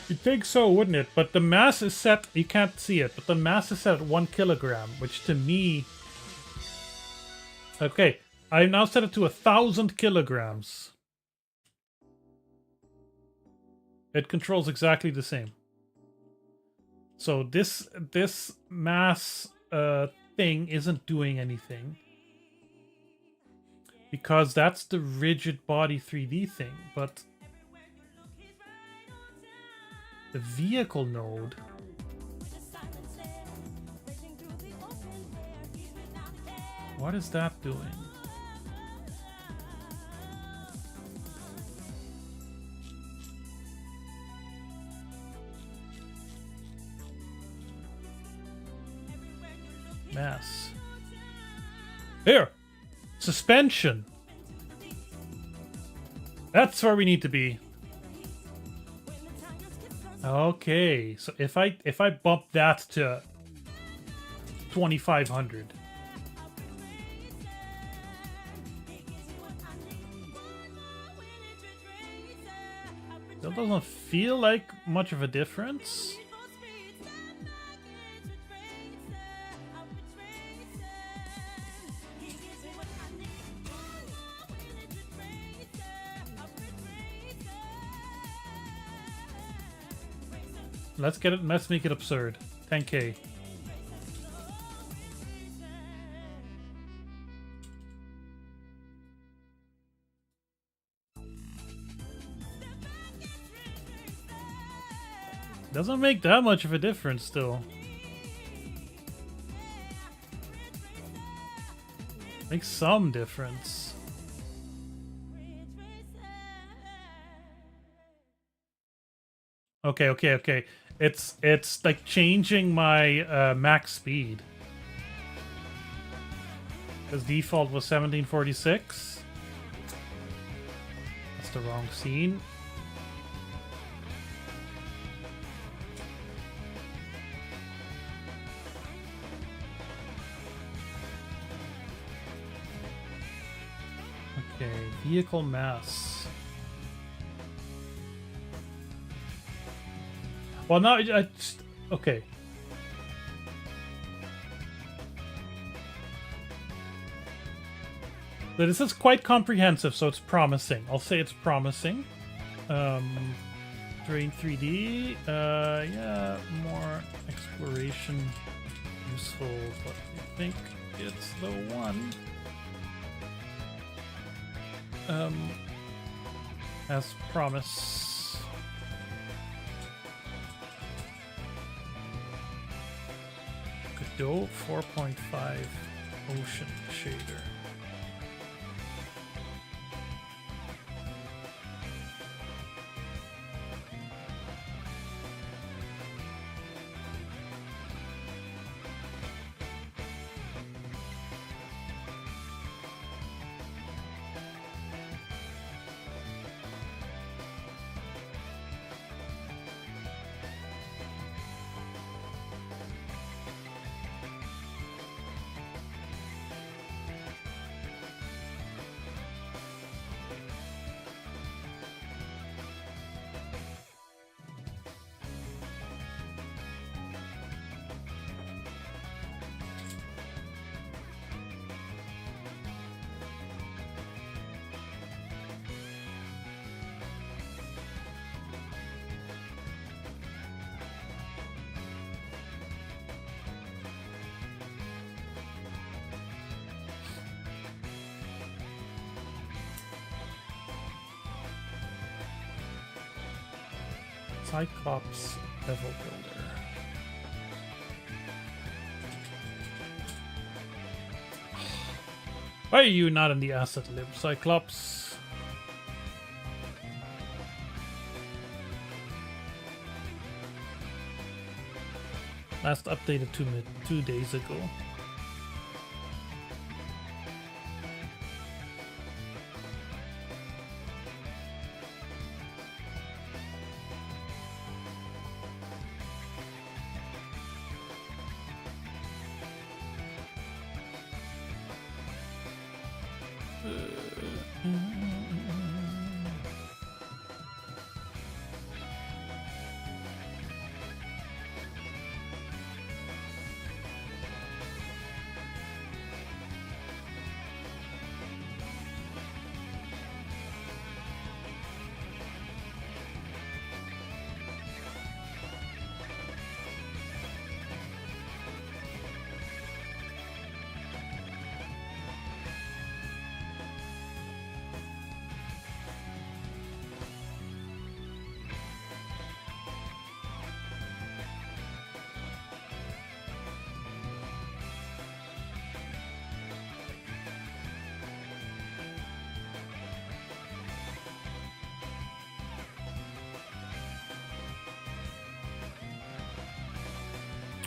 You'd think so, wouldn't it? But the mass is set, you can't see it, but the mass is set at 1 kilogram, which to me... Okay, I now set it to 1,000 kilograms. It controls exactly the same. So this mass thing isn't doing anything. Because that's the rigid body 3D thing, but... The vehicle node. What is that doing? Mass. Here! Suspension! That's where we need to be. Okay, so if I bump that to 2,500, that doesn't feel like much of a difference. Let's get it. Let's make it absurd. 10K. Doesn't make that much of a difference still. Makes some difference. Okay. It's like changing my max speed. Because default was 1746. That's the wrong scene. Okay, vehicle mass. Well, now I just... Okay. But this is quite comprehensive, so it's promising. I'll say it's promising. Terrain 3D. Yeah, more exploration useful, but I think it's the one. As promised. Godot 4.5 Ocean Shader. Cyclops level builder. Why are you not in the asset lib, Cyclops? Last updated 2 days ago.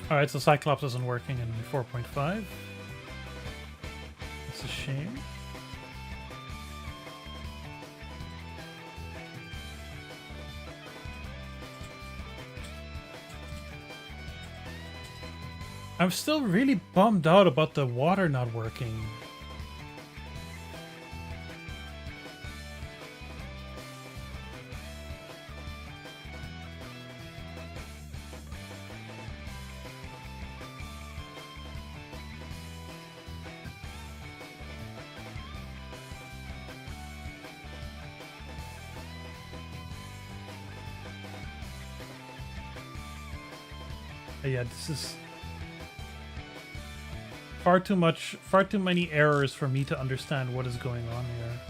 Alright, so Cyclops isn't working in 4.5. That's a shame. I'm still really bummed out about the water not working. Yeah, this is far too many errors for me to understand what is going on here.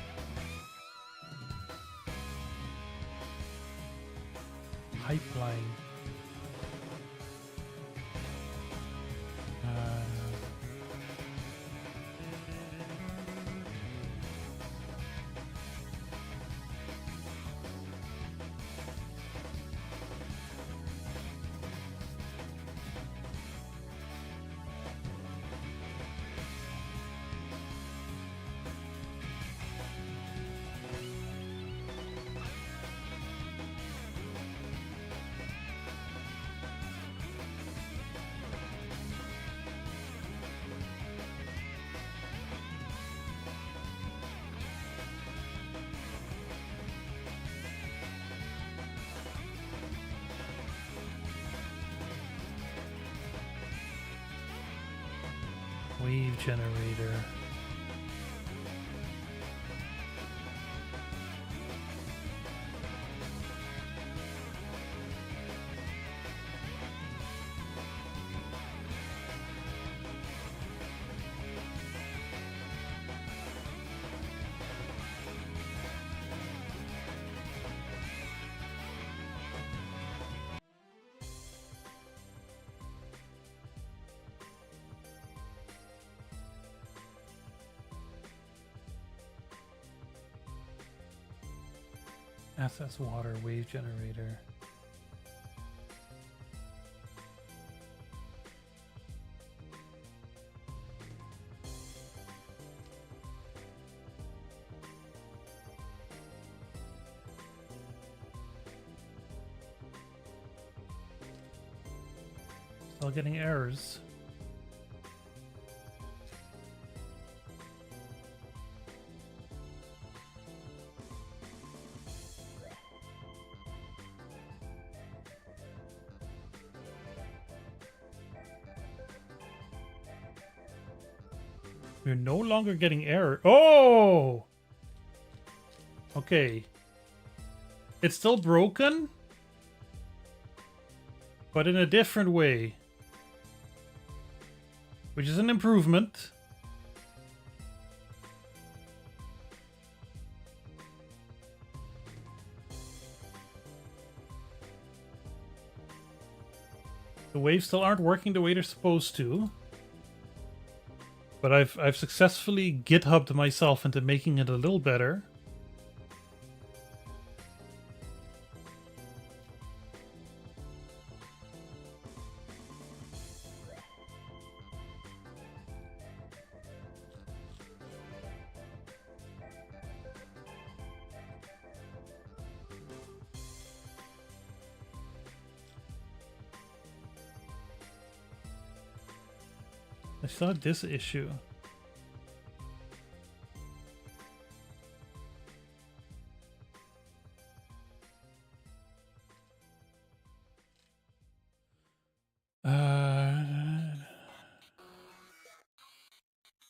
Pipeline. Wave generator. SS water wave generator. Still getting errors. We're no longer getting error. Oh! Okay. It's still broken, but in a different way. Which is an improvement. The waves still aren't working the way they're supposed to. But I've successfully GitHubbed myself into making it a little better. I saw this issue.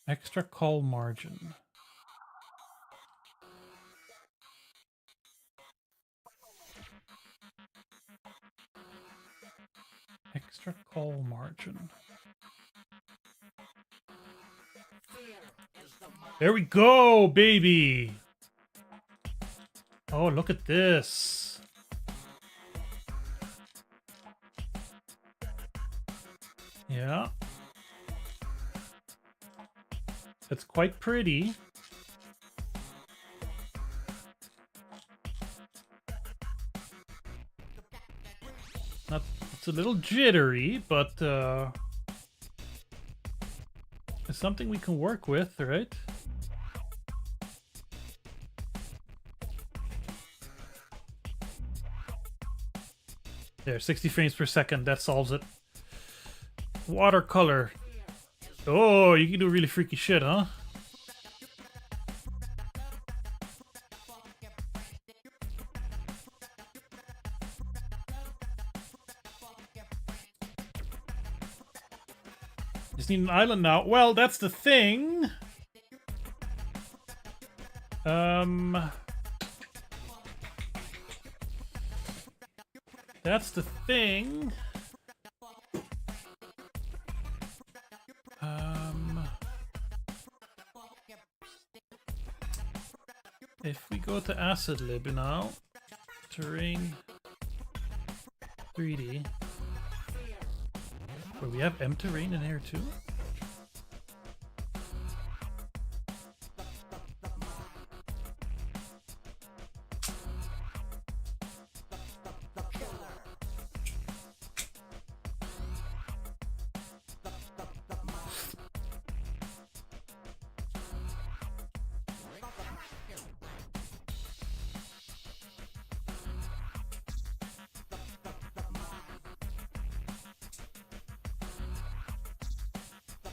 Extra call margin. Extra call margin. There we go, baby! Oh, look at this. Yeah. It's quite pretty. Not, it's a little jittery, but it's something we can work with, right? There, 60 frames per second, that solves it. Watercolor. Oh, you can do really freaky shit, huh? Just need an island now. Well, that's the thing. That's the thing. If we go to Acid Lib now, terrain 3D. Wait, we have M terrain in here too?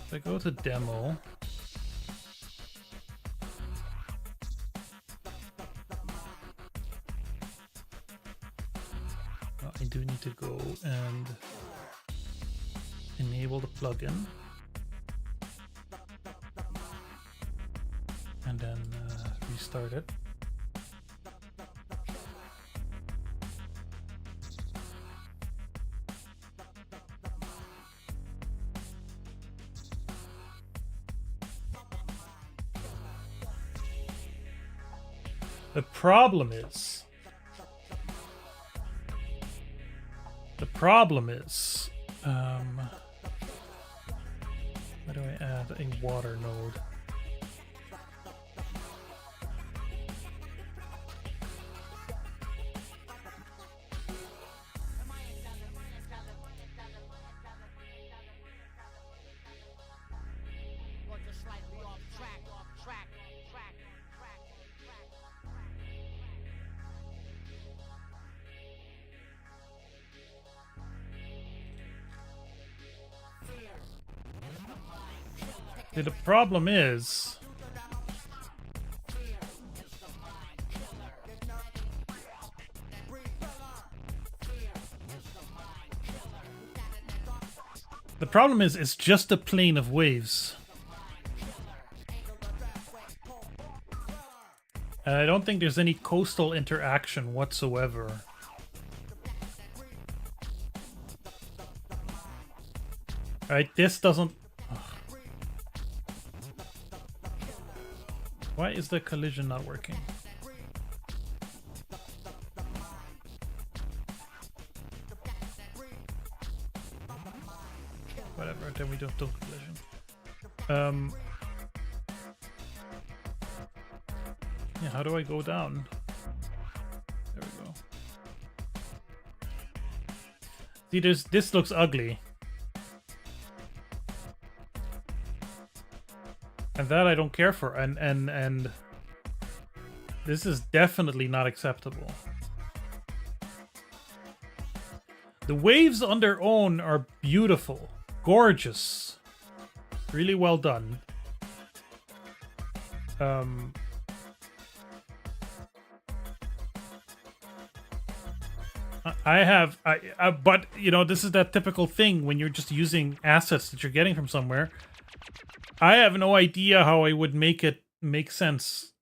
If I go to demo, I do need to go and enable the plugin and then restart it. The problem is, where do I add a water node? The problem is, it's just a plane of waves. And I don't think there's any coastal interaction whatsoever. Alright, this doesn't... Ugh. Why is the collision not working? whatever. Then we don't collision. Yeah, how do I go down? There we go. See, this looks ugly. And that I don't care for, and this is definitely not acceptable. The waves on their own are beautiful, gorgeous, really well done. But you know, this is that typical thing when you're just using assets that you're getting from somewhere. I have no idea how I would make it make sense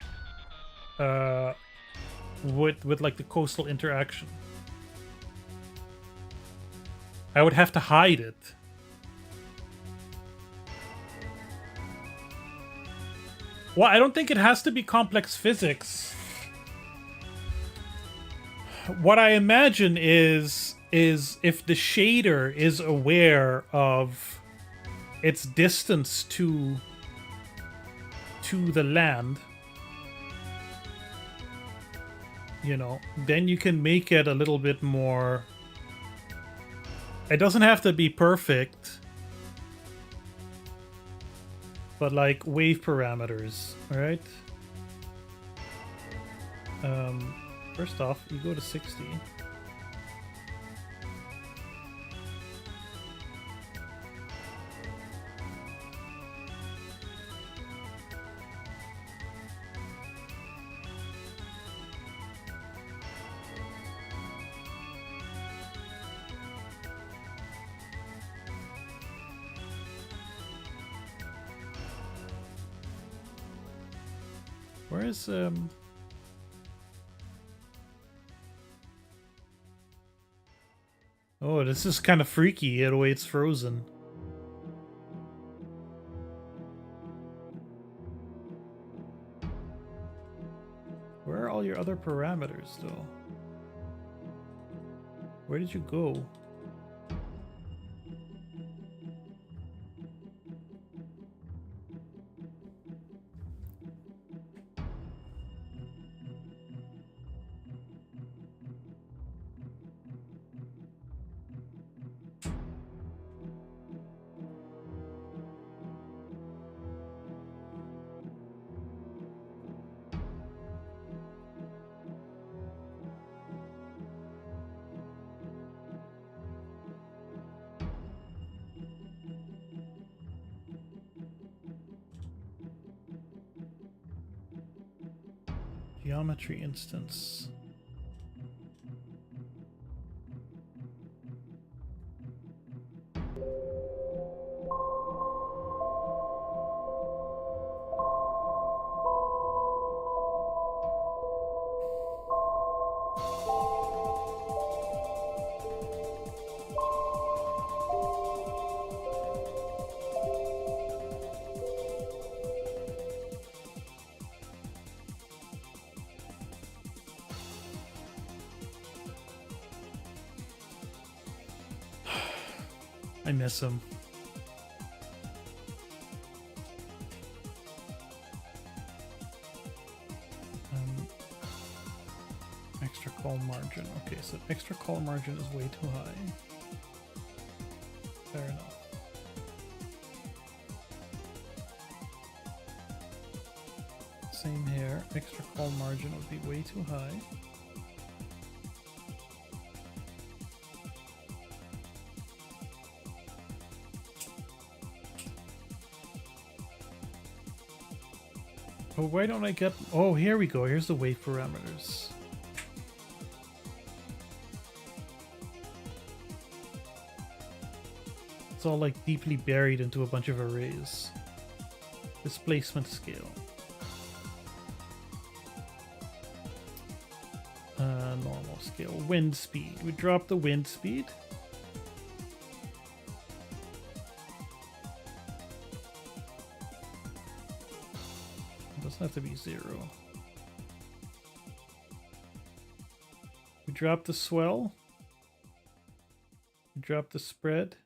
with like the coastal interaction. I would have to hide it. Well, I don't think it has to be complex physics. What I imagine is if the shader is aware of its distance to the land, you know, then you can make it a little bit more. It doesn't have to be perfect, but like wave parameters, all right? First off, you go to 60. Where is Oh, this is kind of freaky the way it's frozen. Where are all your other parameters, though? Where did you go? Geometry instance. I miss him. Extra call margin. Okay, so extra call margin is way too high. Fair enough. Same here. Extra call margin would be way too high. Oh, why don't I get... Oh, here we go. Here's the wave parameters. It's all like deeply buried into a bunch of arrays. Displacement scale. Normal scale. Wind speed. We drop the wind speed. Have to be 0. We drop the swell. We drop the spread.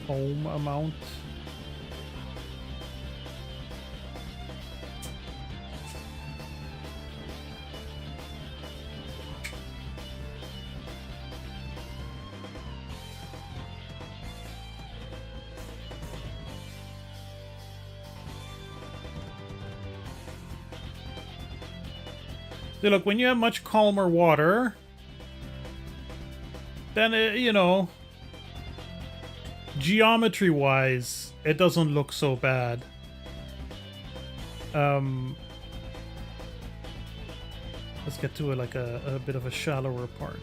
foam amount. See, look, when you have much calmer water, then, you know, geometry-wise, it doesn't look so bad. Let's get to like a bit of a shallower part.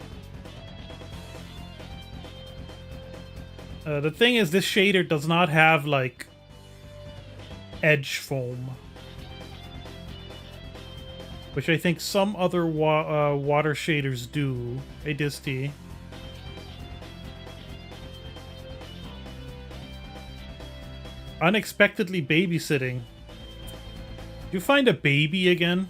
The thing is, this shader does not have, like, edge foam. Which I think some other water shaders do. Hey, Disty. Unexpectedly babysitting. You find a baby again?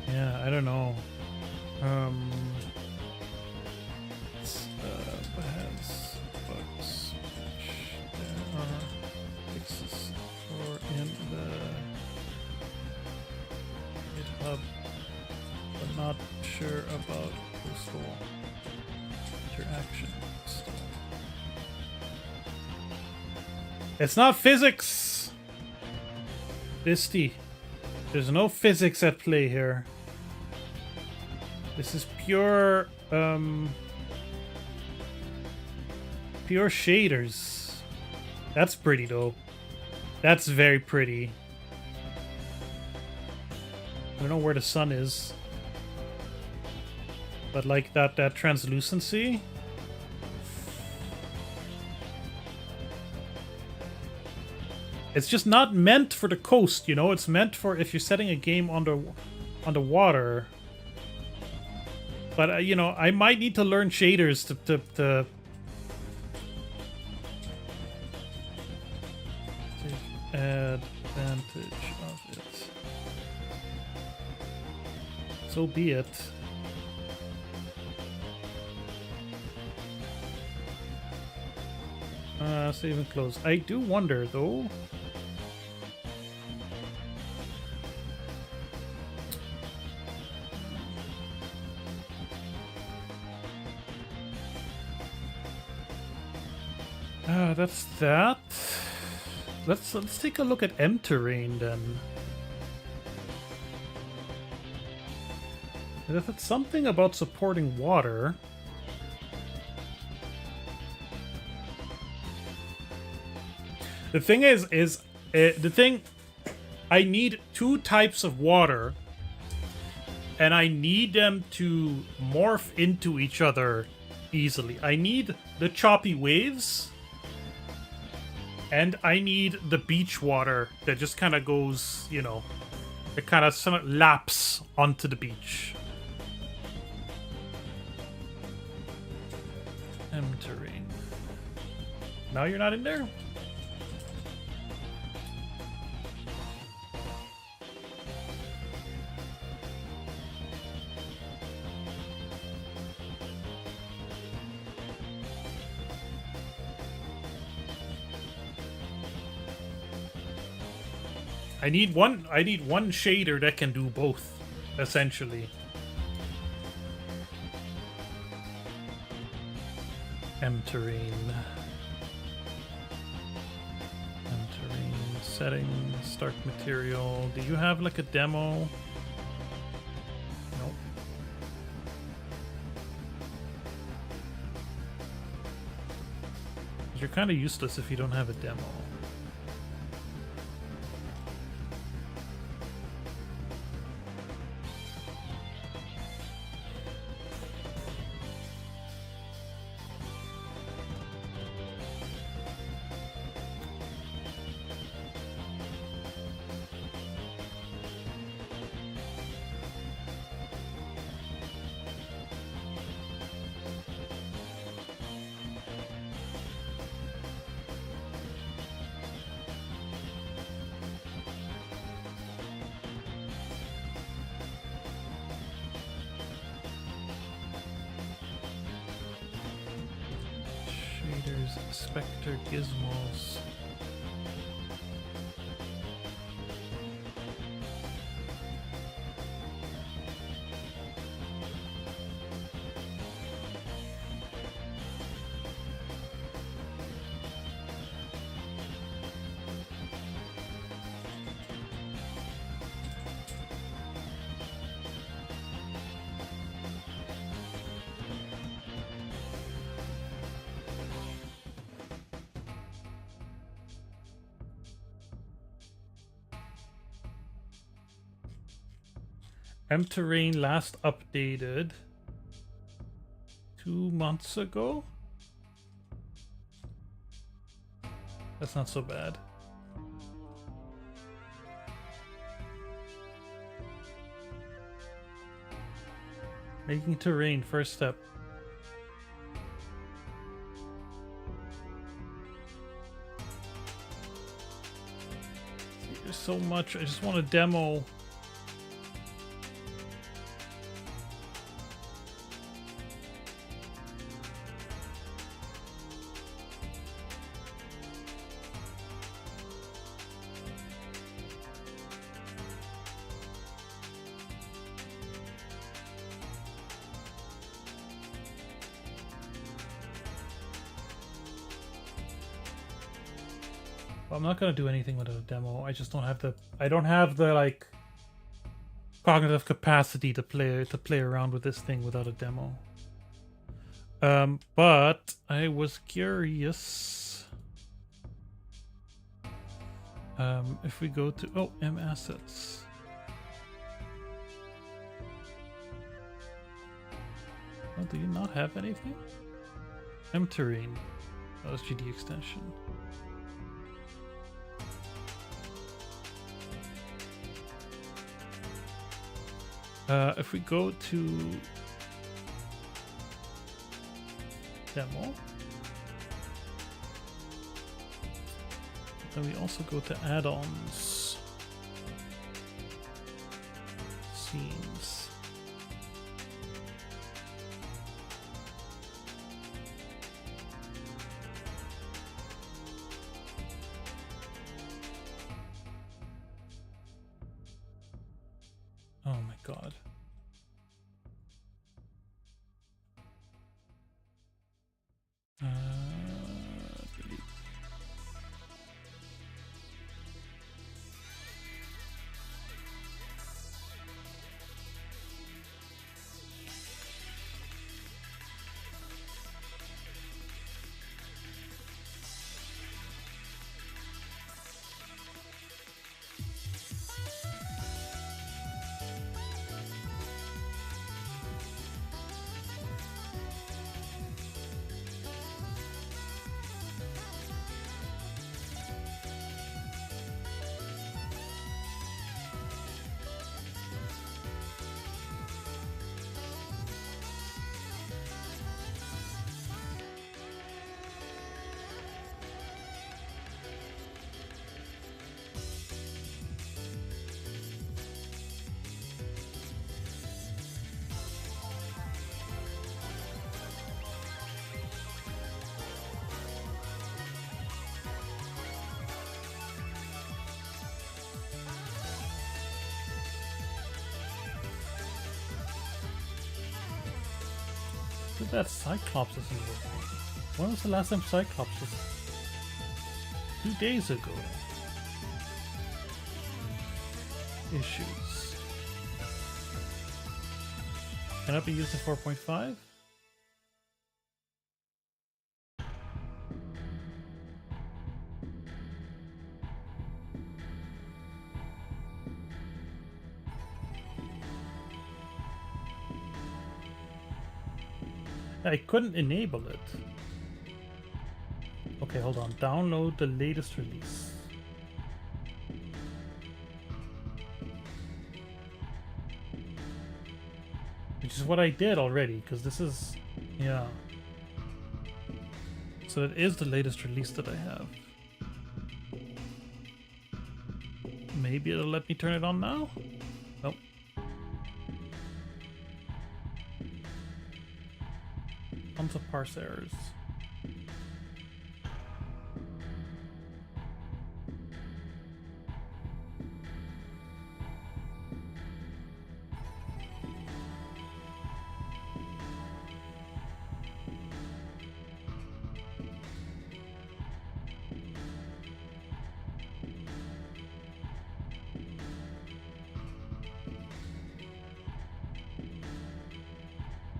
Yeah, I don't know. Has bugs which there are fixes for in the GitHub, but not sure about postal interaction still. It's not physics, Bisty. There's no physics at play here. This is pure, pure shaders. That's pretty though. That's very pretty. I don't know where the sun is, but like that translucency. It's just not meant for the coast, you know. It's meant for if you're setting a game underwater. But, you know, I might need to learn shaders to take advantage of it. So be it. Save and close. I do wonder, though. That's that. Let's take a look at M terrain then. If it's something about supporting water. The thing is I need two types of water, and I need them to morph into each other easily. I need the choppy waves, and I need the beach water that just kind of goes, you know, it kind of laps onto the beach. M terrain. Now you're not in there? I need one shader that can do both, essentially. M terrain. M terrain settings, start material. Do you have like a demo? Nope. You're kind of useless if you don't have a demo. There's Spectre Gizmos. M-Terrain last updated 2 months ago. That's not so bad. Making terrain, first step. There's so much. I just want to demo. I'm not gonna do anything without a demo. I just don't have the. I don't have the like cognitive capacity to play around with this thing without a demo. But I was curious. If we go to M assets. Oh, do you not have anything? M terrain. Oh, it's GD extension. If we go to demo, then we also go to add-ons, scenes. Oh my god. Delete. That Cyclops isn't working. When was the last time Cyclops was? 2 days ago. Issues. Cannot be used in 4.5? I couldn't enable it. Okay, hold on. Download the latest release. Which is what I did already, because this is... yeah. So it is the latest release that I have. Maybe it'll let me turn it on now? Nope. Tons of parse errors.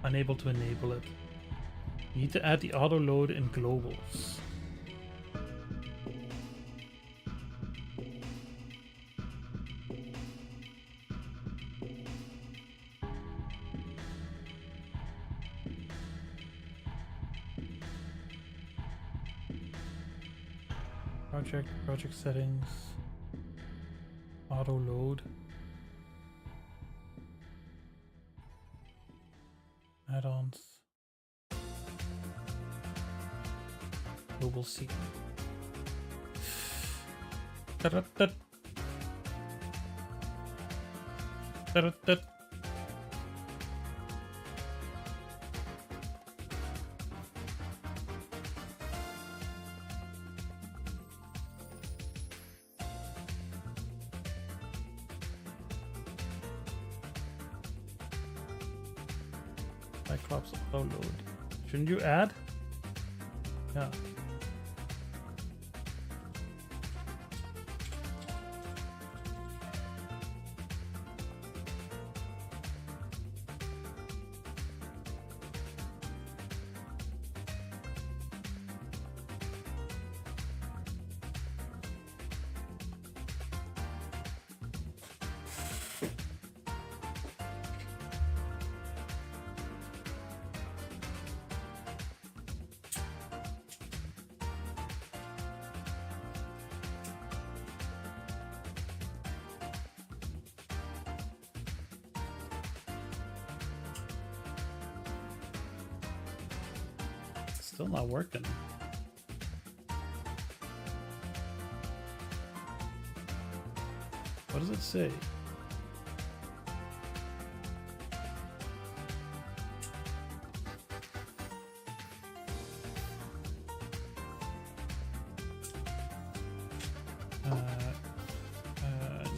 Unable to enable it. You need to add the auto load in globals. Project settings, auto load, add-ons, global seed. Cyclops auto load. Shouldn't you add? Yeah. Still not working. What does it say?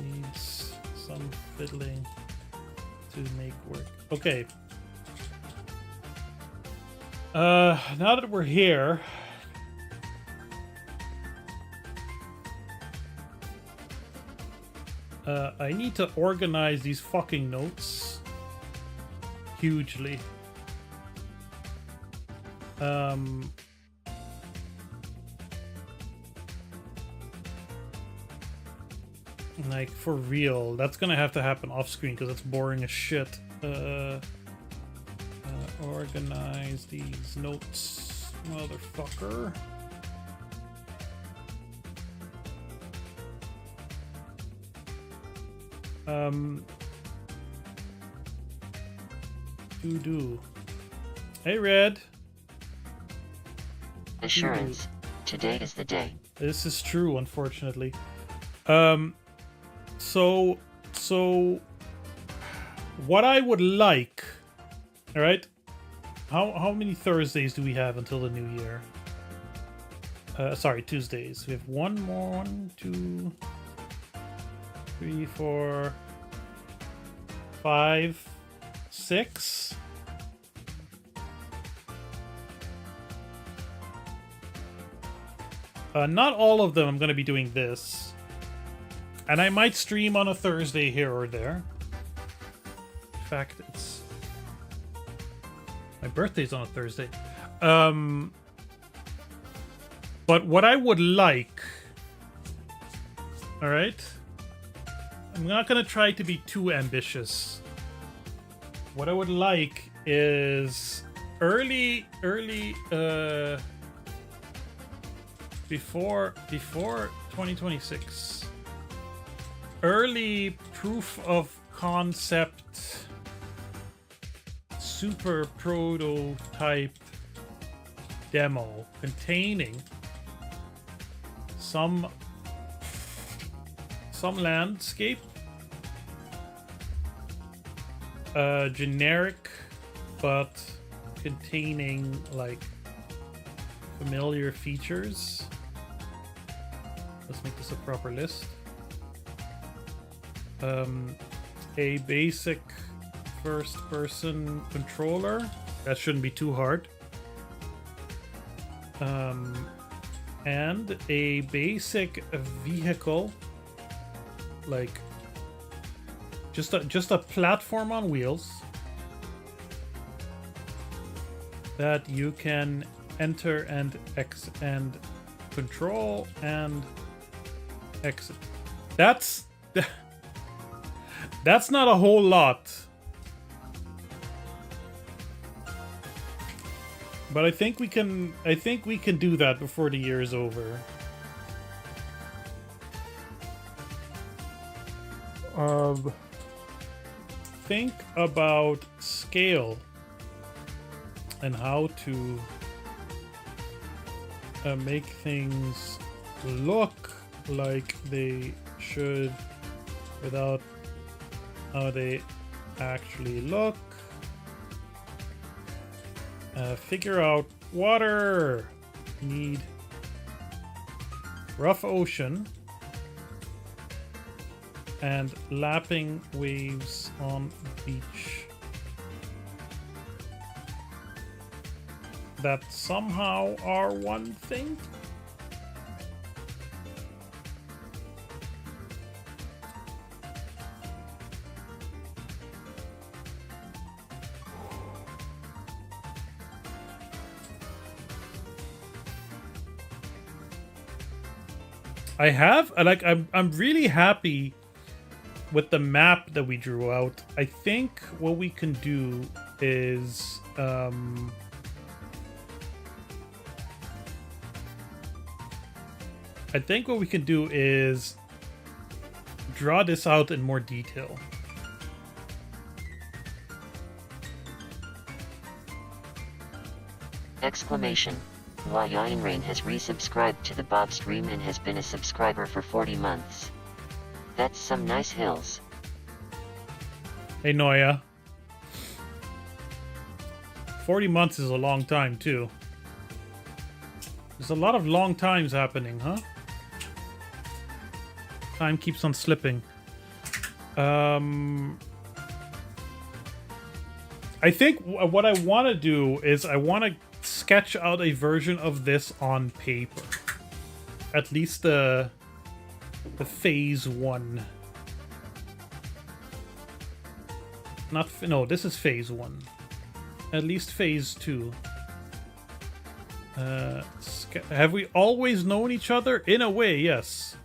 Needs some fiddling to make work. Okay. Now that we're here, I need to organize these fucking notes hugely. Like for real, that's gonna have to happen off screen because it's boring as shit. Organize these notes, motherfucker. Do. Hey, Red. Assurance. Today is the day. This is true, unfortunately. So what I would like, all right? How many Thursdays do we have until the new year? Sorry, Tuesdays. We have one more. 1, 2, 3, 4, 5, 6. Not all of them I'm going to be doing this. And I might stream on a Thursday here or there. In fact, it's... my birthday's on a Thursday. But what I would like... Alright? I'm not going to try to be too ambitious. What I would like is... Before 2026. Early proof of concept... super prototype demo containing some landscape, generic but containing like familiar features. Let's make this a proper list. A basic first-person controller. That shouldn't be too hard. And a basic vehicle, like just a platform on wheels, that you can enter and exit and control and exit. That's not a whole lot. But I think we can do that before the year is over. Think about scale and how to make things look like they should without how they actually look. Figure out water. Need rough ocean and lapping waves on beach. That somehow are one thing. I'm really happy with the map that we drew out. I think what we can do is draw this out in more detail. Exclamation. Rain has resubscribed to the BOBSTREAM and has been a subscriber for 40 months. That's some nice hills. Hey Noya. 40 months is a long time too. There's a lot of long times happening, huh? Time keeps on slipping. I think what I want to do is I want to sketch out a version of this on paper. At least the phase 1. No, this is phase 1. At least phase 2. Have we always known each other? In a way, yes.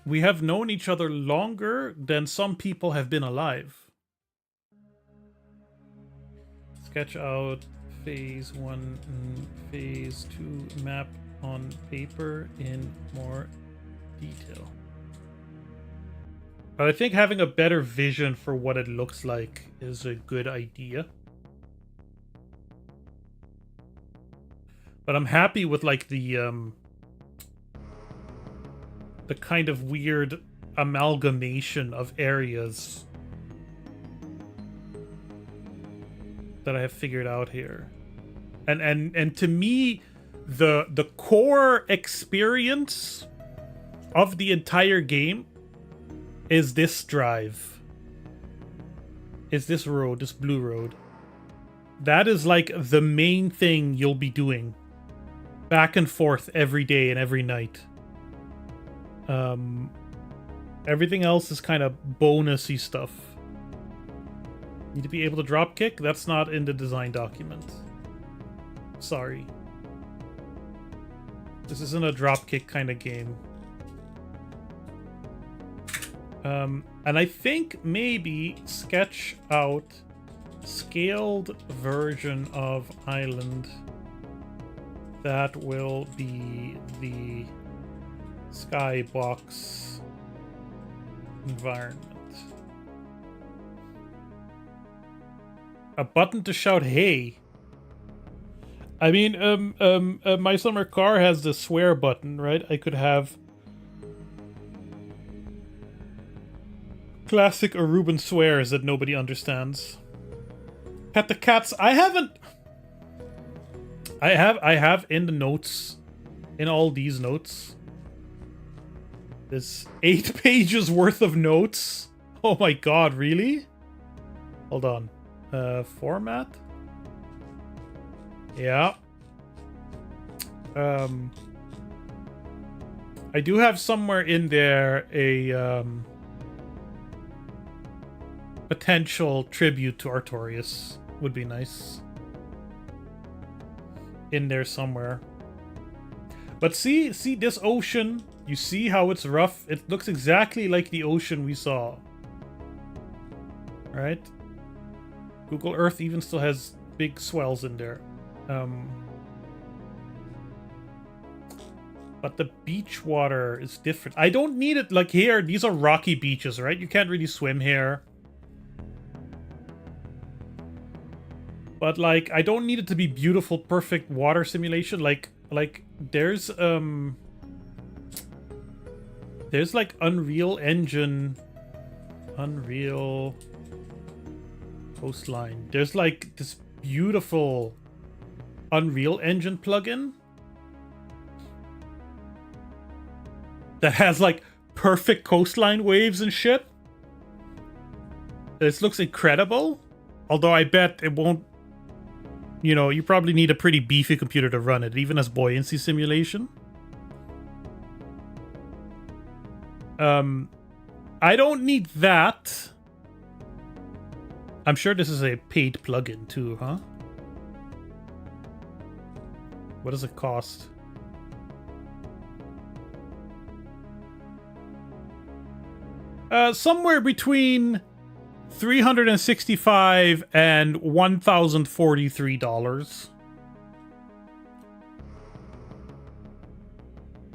We have known each other longer than some people have been alive. Sketch out phase 1 and phase 2 map on paper in more detail. But I think having a better vision for what it looks like is a good idea. But I'm happy with like the kind of weird amalgamation of areas that I have figured out here. And to me, the core experience of the entire game is this drive. Is this road, this blue road. That is like the main thing you'll be doing. Back and forth every day and every night. Everything else is kind of bonusy stuff. Need to be able to drop kick? That's not in the design document. Sorry. This isn't a drop kick kind of game. And I think maybe sketch out scaled version of island that will be the skybox environment. A button to shout hey. I mean, my summer car has the swear button, right? I could have classic Aruban swears that nobody understands. Pet the cats. I have in the notes, in all these notes, this 8 pages worth of notes. Oh my god, really? Hold on. Format? Yeah. I do have somewhere in there potential tribute to Artorias would be nice. In there somewhere. But see this ocean? You see how it's rough? It looks exactly like the ocean we saw. Right? Google Earth even still has big swells in there. But the beach water is different. I don't need it like here. These are rocky beaches, right? You can't really swim here. But like, I don't need it to be beautiful, perfect water simulation. Like there's like Unreal Engine, Unreal Coastline. There's like this beautiful Unreal Engine plugin that has like perfect coastline waves and shit. This looks incredible. Although I bet it won't, you know, you probably need a pretty beefy computer to run it. It even has buoyancy simulation. I don't need that. I'm sure this is a paid plugin too, huh? What does it cost? Somewhere between $365 and $1,043.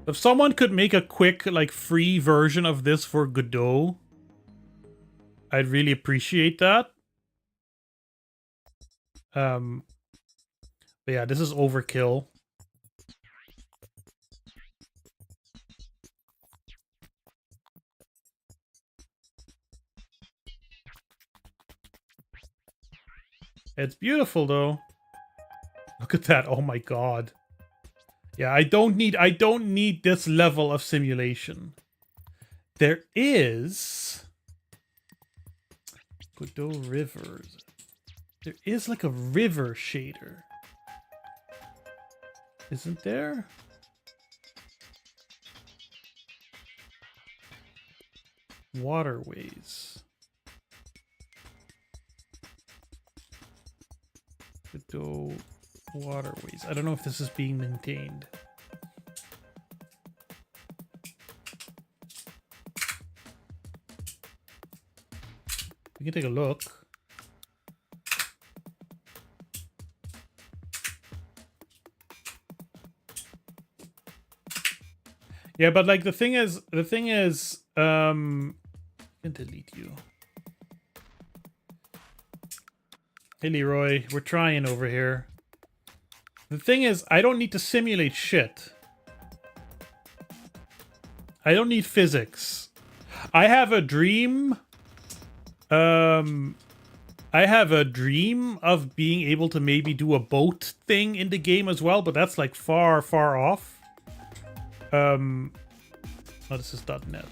If someone could make a quick, like, free version of this for Godot, I'd really appreciate that. But yeah, this is overkill. It's beautiful though. Look at that. Oh my god. Yeah, I don't need this level of simulation. There is Godot rivers. There is like a river shader. Isn't there? Waterways. Godot waterways. I don't know if this is being maintained. We can take a look. Yeah, but like the thing is, I can delete you. Hey Leroy, we're trying over here. The thing is, I don't need to simulate shit. I don't need physics. I have a dream. I have a dream of being able to maybe do a boat thing in the game as well, but that's like far, far off. Oh, this is .NET.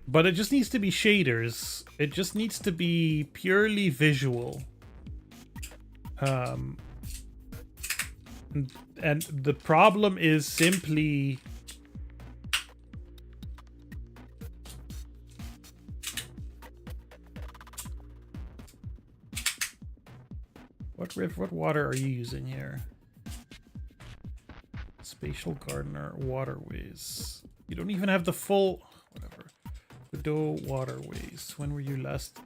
But it just needs to be shaders. It just needs to be purely visual. And the problem is simply... What water are you using here? Spatial Gardener waterways. You don't even have the full... Whatever. Godot waterways. When were you last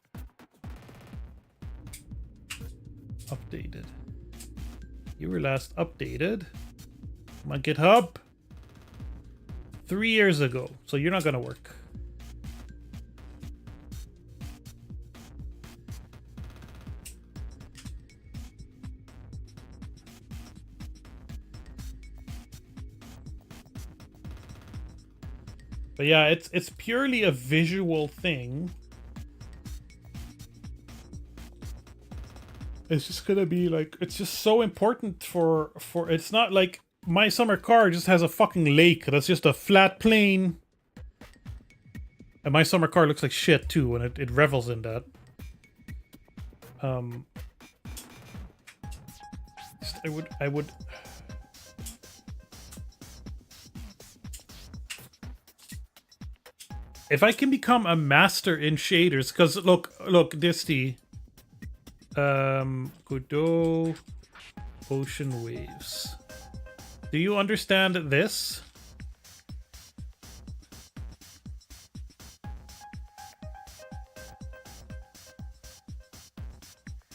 updated? You were last updated on my GitHub 3 years ago. So you're not gonna work. But yeah, it's purely a visual thing. It's just gonna be like, it's just so important for it's not like my summer car just has a fucking lake that's just a flat plain. And my summer car looks like shit too, and it revels in that. I would If I can become a master in shaders, because look, Disty. Godot ocean waves. Do you understand this?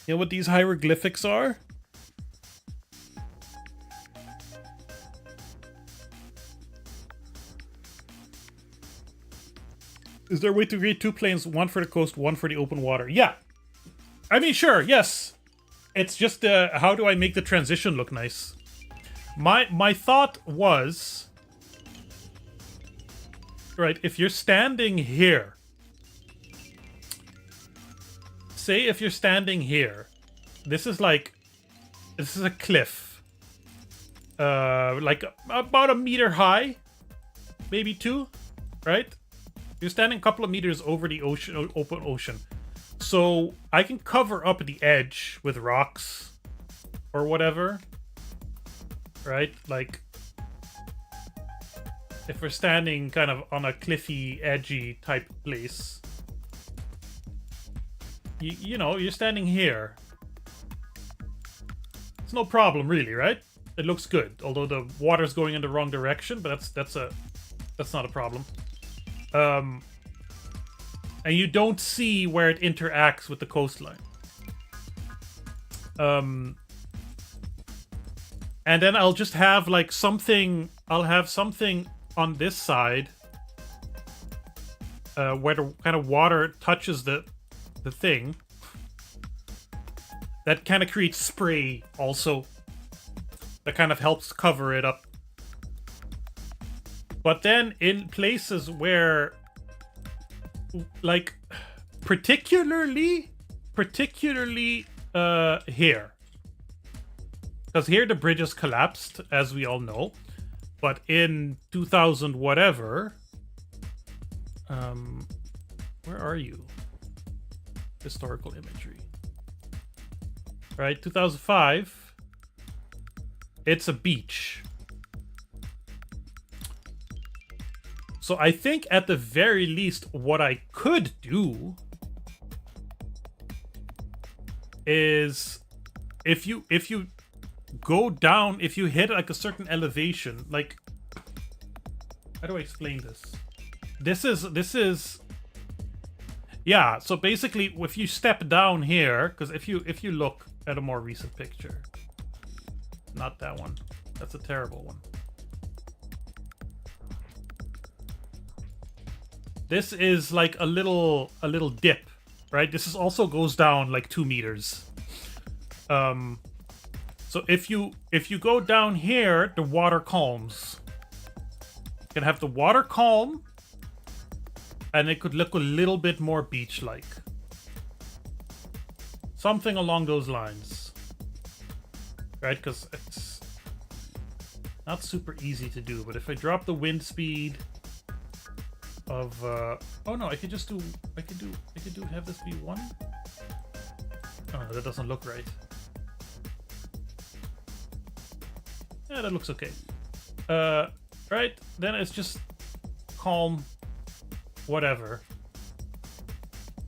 You know what these hieroglyphics are? Is there a way to create two planes, one for the coast, one for the open water? Yeah. I mean, sure, yes. It's just, how do I make the transition look nice? My thought was... Right, if you're standing here... Say if you're standing here. This is like... This is a cliff. Like, about a meter high. Maybe 2, right? You're standing a couple of meters over the ocean, open ocean. So I can cover up the edge with rocks or whatever. Right? Like, if we're standing kind of on a cliffy, edgy type place. You know, you're standing here. It's no problem really, right? It looks good. Although the water's going in the wrong direction, but that's not a problem. And you don't see where it interacts with the coastline. And then I'll just have like something. I'll have something on this side where the kind of water touches the thing. That kind of creates spray also. That kind of helps cover it up. But then in places where, like, particularly here. Because here the bridge has collapsed, as we all know. But in 2000 whatever... where are you? Historical imagery. Right, 2005. It's a beach. So I think at the very least what I could do is if you go down, if you hit like a certain elevation, like, how do I explain this? This is yeah, so basically if you step down here, because if you look at a more recent picture, not that one, that's a terrible one. This is like a little dip, right? This is also goes down like 2 meters. So if you go down here, the water calms. You can have the water calm, and it could look a little bit more beach-like. Something along those lines. Right? Because it's not super easy to do, but if I drop the wind speed of oh no, I could just do have this be 1. Oh no, that doesn't look right. Yeah, that looks okay. Right, then it's just calm, whatever.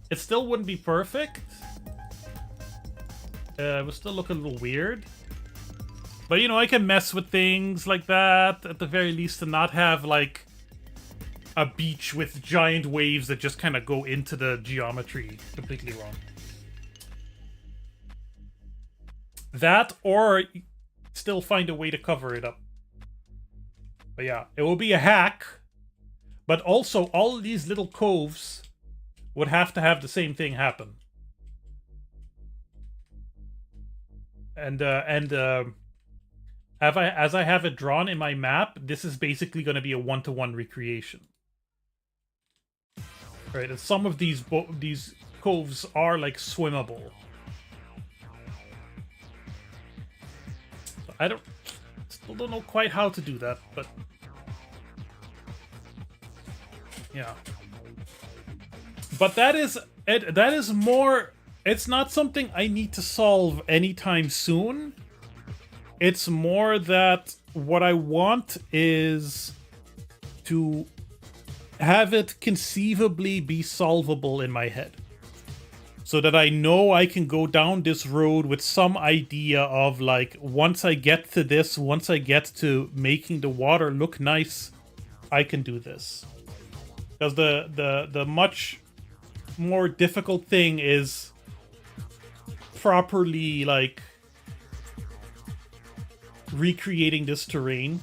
It still wouldn't be perfect. It would still look a little weird. But you know, I can mess with things like that at the very least, to not have like a beach with giant waves that just kind of go into the geometry completely wrong. That, or still find a way to cover it up. But yeah, it will be a hack. But also, all of these little coves would have to have the same thing happen. And as I have it drawn in my map, this is basically going to be a 1-to-1 recreation. Right, and some of these coves are like swimmable. I still don't know quite how to do that, but yeah. But that is more. It's not something I need to solve anytime soon. It's more that what I want is to have it conceivably be solvable in my head. So that I know I can go down this road with some idea of, like, once I get to this, once I get to making the water look nice, I can do this. Because the much more difficult thing is properly, like, recreating this terrain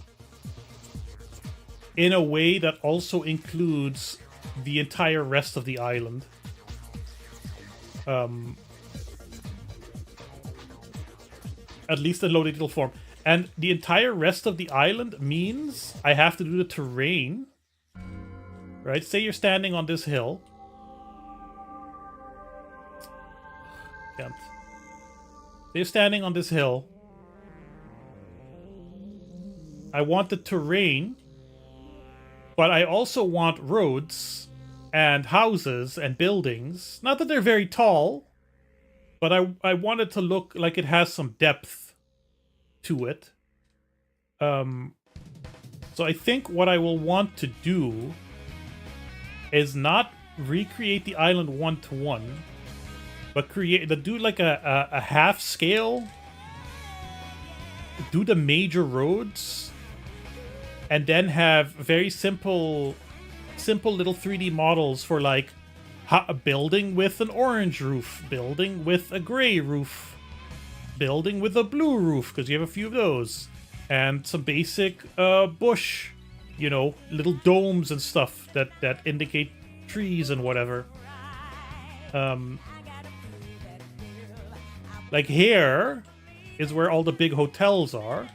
in a way that also includes the entire rest of the island. At least in low detail form. And the entire rest of the island means I have to do the terrain. Right? Say you're standing on this hill. Can't. Say you're standing on this hill. I want the terrain, but I also want roads and houses and buildings. Not that they're very tall, but I want it to look like it has some depth to it. So I think what I will want to do is not recreate the island one-to-one, but do like a half scale. Do the major roads, and then have very simple little 3D models for, like, a building with an orange roof, building with a gray roof, building with a blue roof, because you have a few of those, and some basic bush, you know, little domes and stuff that indicate trees and whatever. Like here is where all the big hotels are.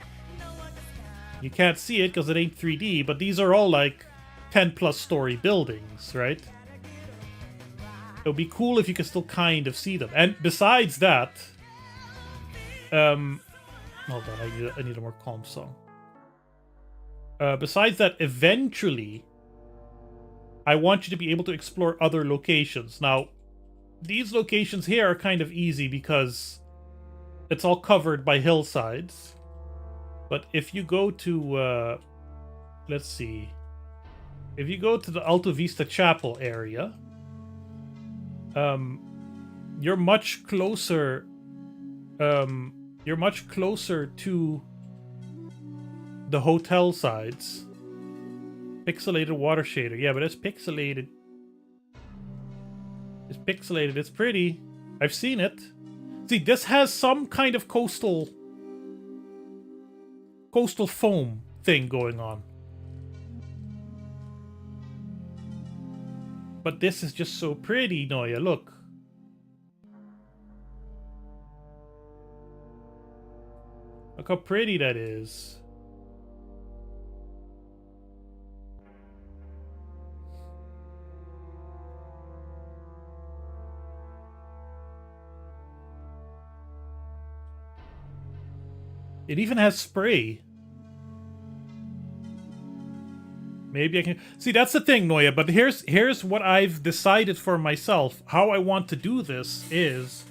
You can't see it because it ain't 3D, but these are all like 10+ story buildings, right? It would be cool if you could still kind of see them. And besides that, hold on, I need a more calm song. Besides that, eventually, I want you to be able to explore other locations. Now, these locations here are kind of easy because it's all covered by hillsides. But if you go to, let's see, if you go to the Alto Vista Chapel area, you're much closer. You're much closer to the hotel sides. Pixelated water shader, yeah, but it's pixelated. It's pixelated. It's pretty. I've seen it. See, this has some kind of coastal foam thing going on. But this is just so pretty, Noya. Look. Look how pretty that is. It even has spray. Maybe I can... See, that's the thing, Noya, but here's what I've decided for myself. How I want to do this is...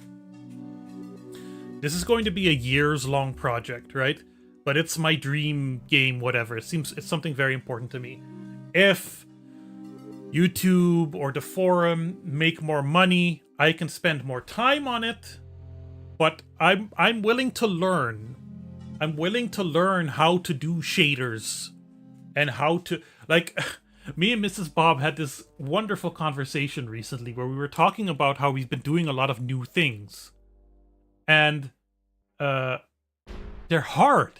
This is going to be a years-long project, right? But it's my dream game, whatever. It's something very important to me. If YouTube or the forum make more money, I can spend more time on it. But I'm willing to learn. I'm willing to learn how to do shaders and how to, like, me and Mrs. Bob had this wonderful conversation recently where we were talking about how we've been doing a lot of new things. And they're hard.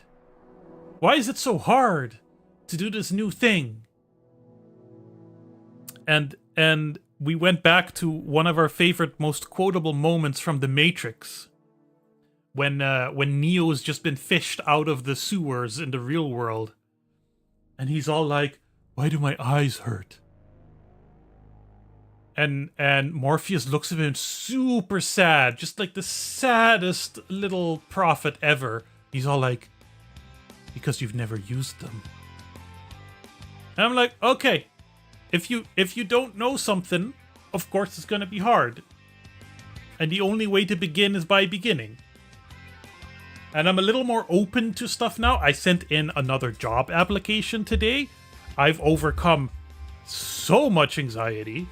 Why is it so hard to do this new thing? And we went back to one of our favorite, most quotable moments from The Matrix. When Neo's just been fished out of the sewers in the real world. And he's all like, why do my eyes hurt? And Morpheus looks at him super sad, just like the saddest little prophet ever. He's all like, because you've never used them. And I'm like, okay, if you don't know something, of course it's gonna be hard. And the only way to begin is by beginning. And I'm a little more open to stuff now. I sent in another job application today. I've overcome so much anxiety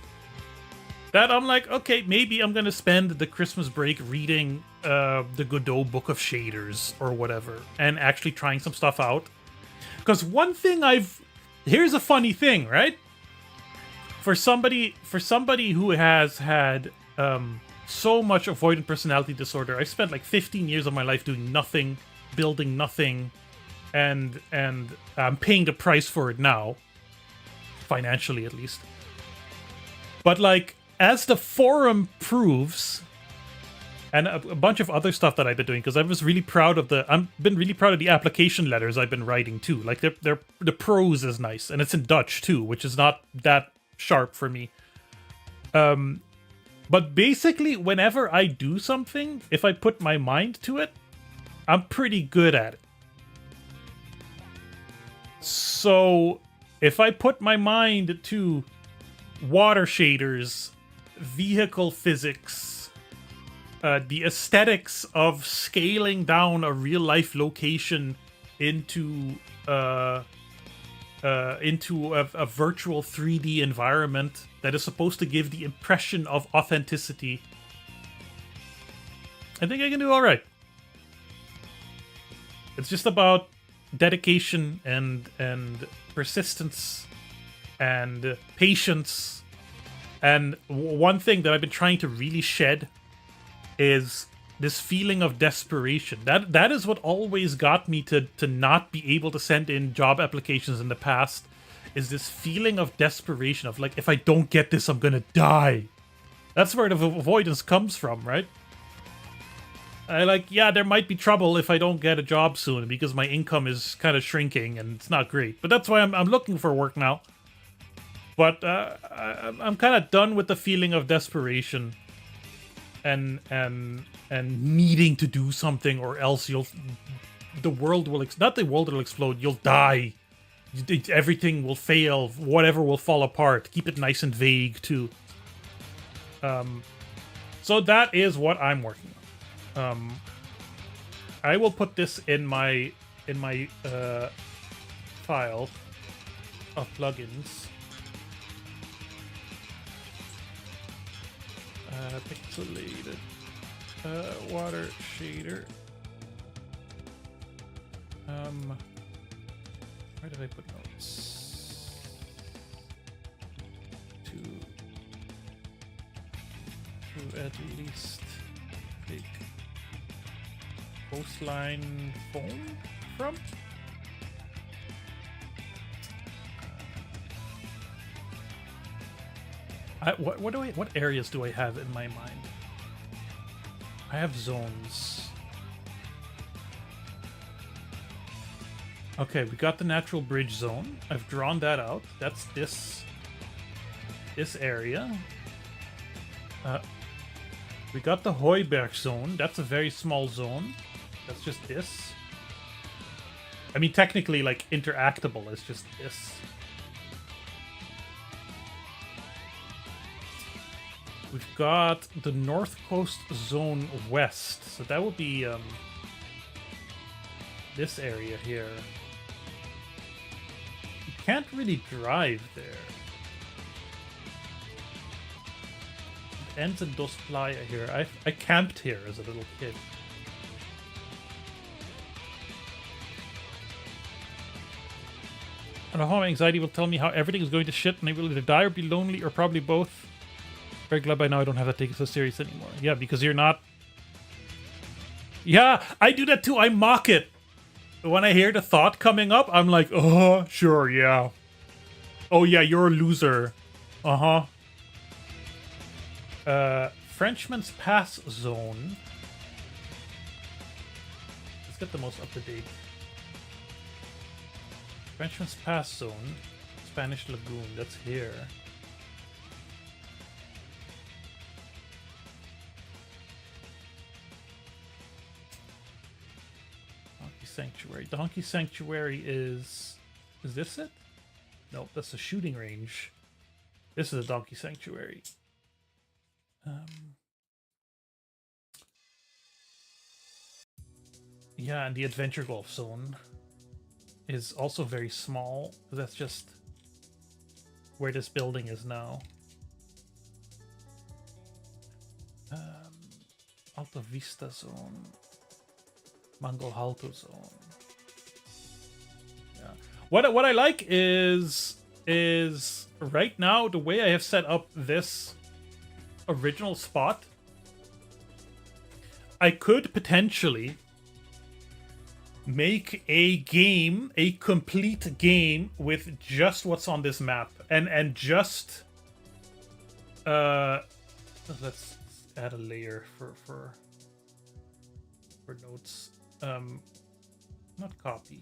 that I'm like, okay, maybe I'm gonna spend the Christmas break reading the Godot Book of Shaders or whatever, and actually trying some stuff out. Because one thing here's a funny thing, right? For somebody who has had so much avoidant personality disorder, I spent like 15 years of my life doing nothing, building nothing, and I'm paying the price for it now, financially at least. But like, as the forum proves, and a bunch of other stuff that I've been doing, because I've been really proud of the application letters I've been writing too. Like the prose is nice, and it's in Dutch too, which is not that sharp for me. But basically, whenever I do something, if I put my mind to it, I'm pretty good at it. So if I put my mind to water shaders, vehicle physics, the aesthetics of scaling down a real-life location into a virtual 3D environment that is supposed to give the impression of authenticity, I think I can do all right. It's just about dedication and persistence and patience. And one thing that I've been trying to really shed is this feeling of desperation. That is what always got me to not be able to send in job applications in the past, is this feeling of desperation of like, if I don't get this, I'm gonna die. That's where the avoidance comes from, right? Yeah, there might be trouble if I don't get a job soon because my income is kind of shrinking and it's not great. But that's why I'm looking for work now. But I'm kind of done with the feeling of desperation and needing to do something, or else the world will explode. You'll die. Everything will fail. Whatever will fall apart. Keep it nice and vague too. So that is what I'm working on. I will put this in my file of plugins. Pixelated water shader. Where did I put notes? To at least take coastline foam from. What areas do I have in my mind? I have zones. Okay, we got the natural bridge zone. I've drawn that out. That's this area. We got the Heuberg zone. That's a very small zone. That's just this. I mean, technically, like, interactable is just this. We've got the North Coast Zone West. So that would be this area here. You can't really drive there. It ends in Dos Playa here. I camped here as a little kid. I don't know how my anxiety will tell me how everything is going to shit and I will either die or be lonely or probably both. Very glad by now I don't have to take it so serious anymore. Yeah, because you're not... Yeah, I do that too. I mock it. When I hear the thought coming up, I'm like, oh, sure, yeah. Oh, yeah, you're a loser. Uh-huh. Frenchman's Pass Zone. Let's get the most up-to-date. Frenchman's Pass Zone. Spanish Lagoon. That's here. Sanctuary. Donkey Sanctuary is this it? Nope, that's a shooting range. This is a Donkey Sanctuary. Yeah, and the Adventure Golf Zone is also very small. That's just where this building is now. Alta Vista Zone. Mango Alto Zone. Yeah. What I like is right now the way I have set up this original spot. I could potentially make a game, a complete game with just what's on this map, and just let's add a layer for notes. Not copy,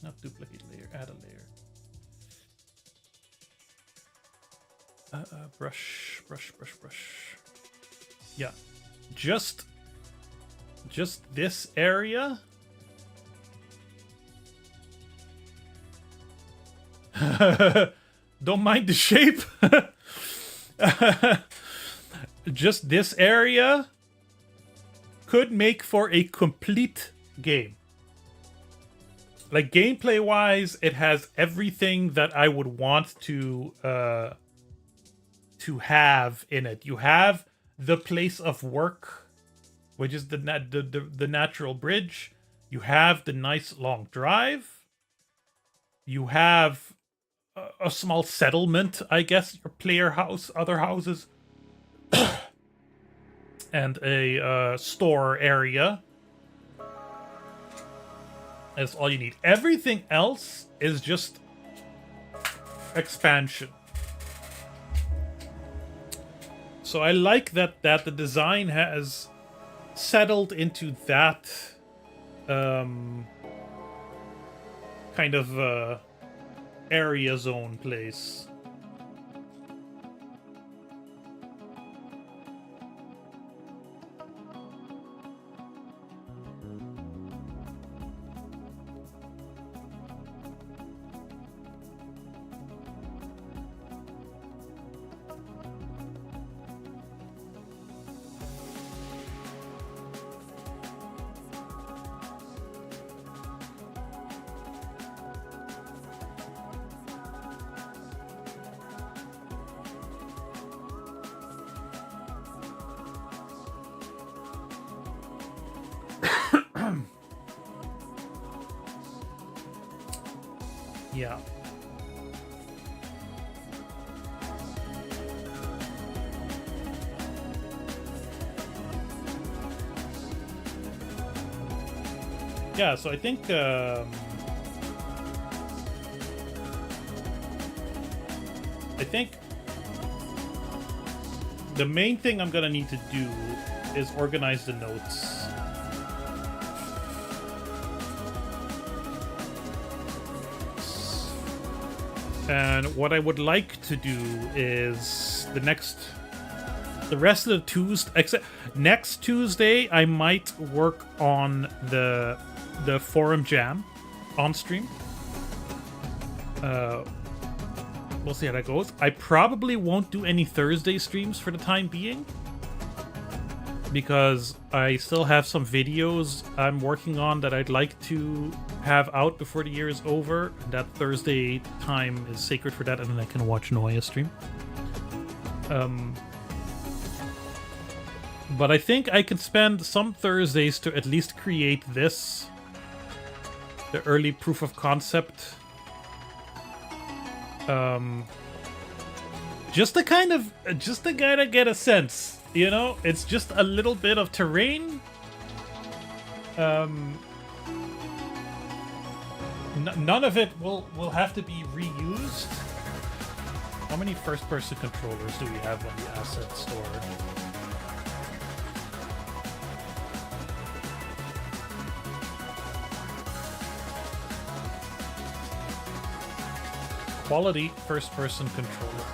not duplicate layer. Add a layer. Brush. Yeah, just this area. Don't mind the shape. Just this area could make for a complete game. Like gameplay wise, it has everything that I would want to have in it. You have the place of work, which is the natural bridge. You have the nice long drive. You have a small settlement, I guess, your player house, other houses, and a store area. That's all you need. Everything else is just expansion. So I like that the design has settled into that kind of area zone place. Yeah. Yeah, so I think the main thing I'm gonna need to do is organize the notes. And what I would like to do is the rest of the Tuesday, except next Tuesday, I might work on the forum jam on stream. We'll see how that goes. I probably won't do any Thursday streams for the time being, because I still have some videos I'm working on that I'd like to have out before the year is over. That Thursday time is sacred for that, and then I can watch Noia stream. But I think I can spend some Thursdays to at least create this, the early proof of concept. Just to kind of get a sense, you know? It's just a little bit of terrain. None of it will have to be reused. How many first-person controllers do we have on the asset store? Quality first-person controller.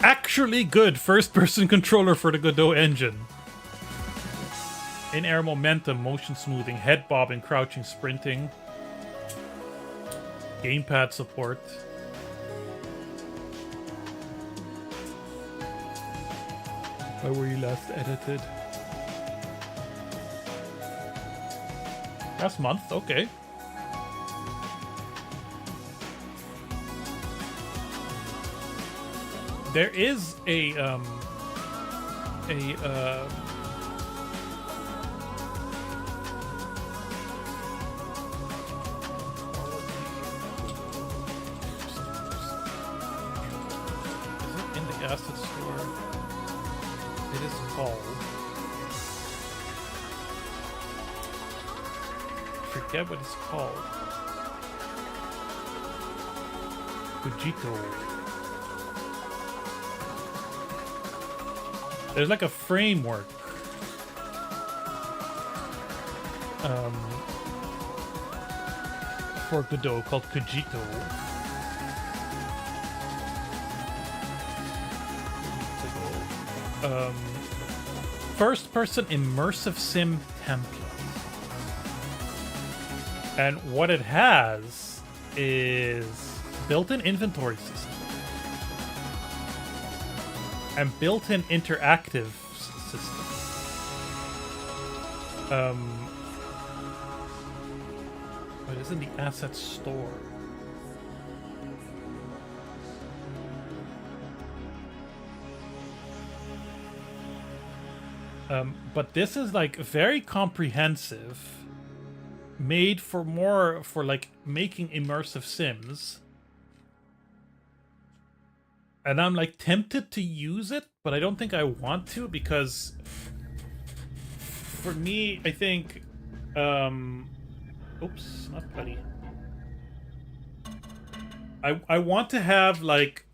Actually good first-person controller for the Godot engine. In-air momentum, motion smoothing, head bobbing, crouching, sprinting. Gamepad support. Where were you last edited? Last month, okay. There is a in the asset store. It is called. I forget what it's called. Godot. There's like a framework. For Godot called Godot. First-person immersive sim template. And what it has is built-in inventory system and built-in interactive system. But it's in the asset store. But this is like very comprehensive, made for more for like making immersive sims. And I'm like tempted to use it, but I don't think I want to, because for me, I think oops, not buddy. I want to have like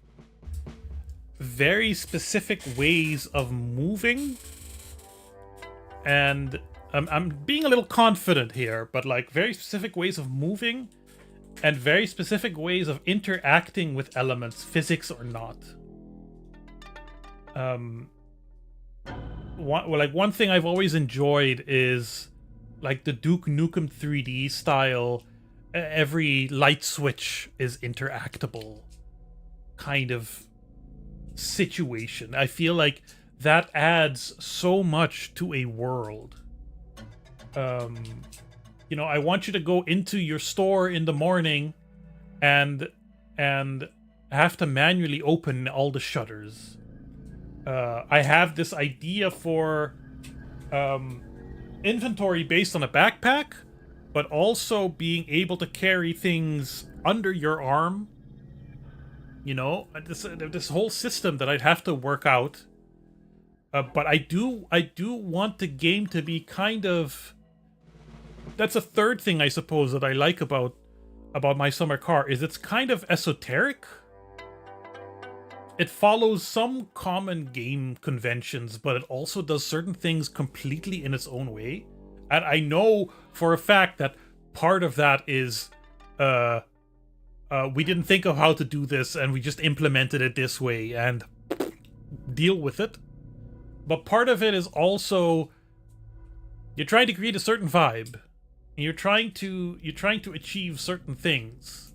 very specific ways of moving. And I'm being a little confident here, but like very specific ways of moving and very specific ways of interacting with elements, physics or not. One thing I've always enjoyed is like the Duke Nukem 3D style. Every light switch is interactable kind of situation. I feel like that adds so much to a world. You know, I want you to go into your store in the morning and have to manually open all the shutters. I have this idea for inventory based on a backpack, but also being able to carry things under your arm. You know, this whole system that I'd have to work out. But I do want the game to be kind of... That's a third thing, I suppose, that I like about My Summer Car, is it's kind of esoteric. It follows some common game conventions, but it also does certain things completely in its own way. And I know for a fact that part of that is... we didn't think of how to do this, and we just implemented it this way, and deal with it. But part of it is also you're trying to create a certain vibe. And you're trying to achieve certain things.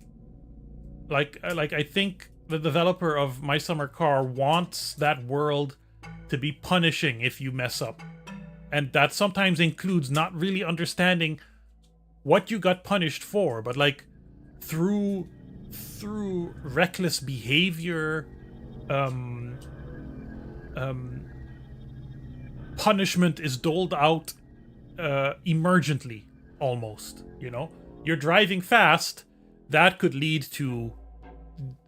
Like I think the developer of My Summer Car wants that world to be punishing if you mess up. And that sometimes includes not really understanding what you got punished for, but like through reckless behavior, punishment is doled out emergently, almost. You know, you're driving fast, that could lead to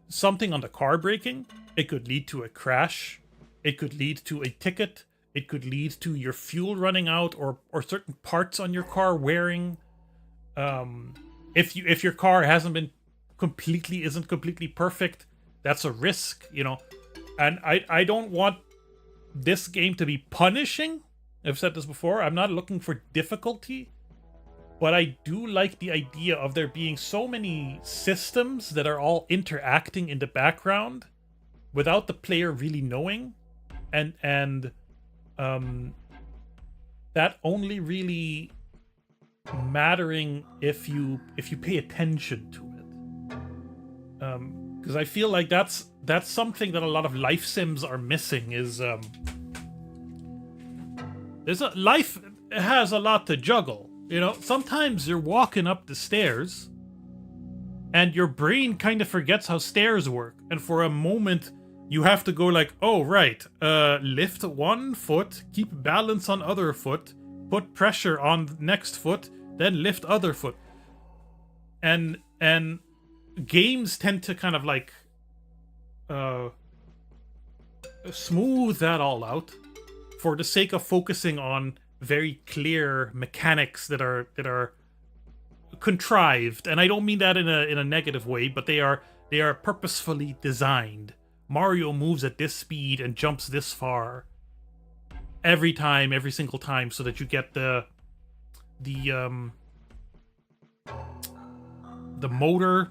something on the car breaking, it could lead to a crash, it could lead to a ticket, it could lead to your fuel running out, or certain parts on your car wearing. If your car isn't completely perfect, that's a risk, you know. And I don't want this game to be punishing. I've said this before, I'm not looking for difficulty, but I do like the idea of there being so many systems that are all interacting in the background without the player really knowing, and that only really mattering if you pay attention to it. Because I feel like that's something that a lot of life sims are missing. Is life has a lot to juggle. You know, sometimes you're walking up the stairs, and your brain kind of forgets how stairs work, and for a moment you have to go like, oh right, lift one foot, keep balance on other foot, put pressure on next foot, then lift other foot. And games tend to kind of like smooth that all out for the sake of focusing on very clear mechanics that are contrived. And I don't mean that in a negative way, but they are purposefully designed. Mario moves at this speed and jumps this far every single time, so that you get the motor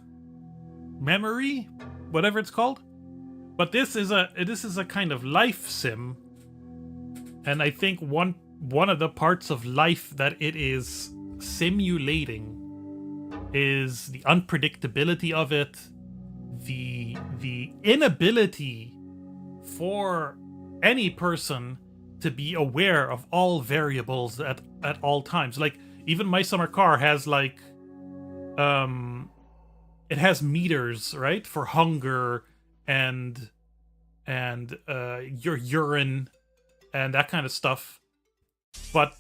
memory, whatever it's called. But this is a kind of life sim, and I think one of the parts of life that it is simulating is the unpredictability of it, the inability for any person to be aware of all variables at all times. Like, even my summer car has like it has meters, right, for hunger and your urine and that kind of stuff, but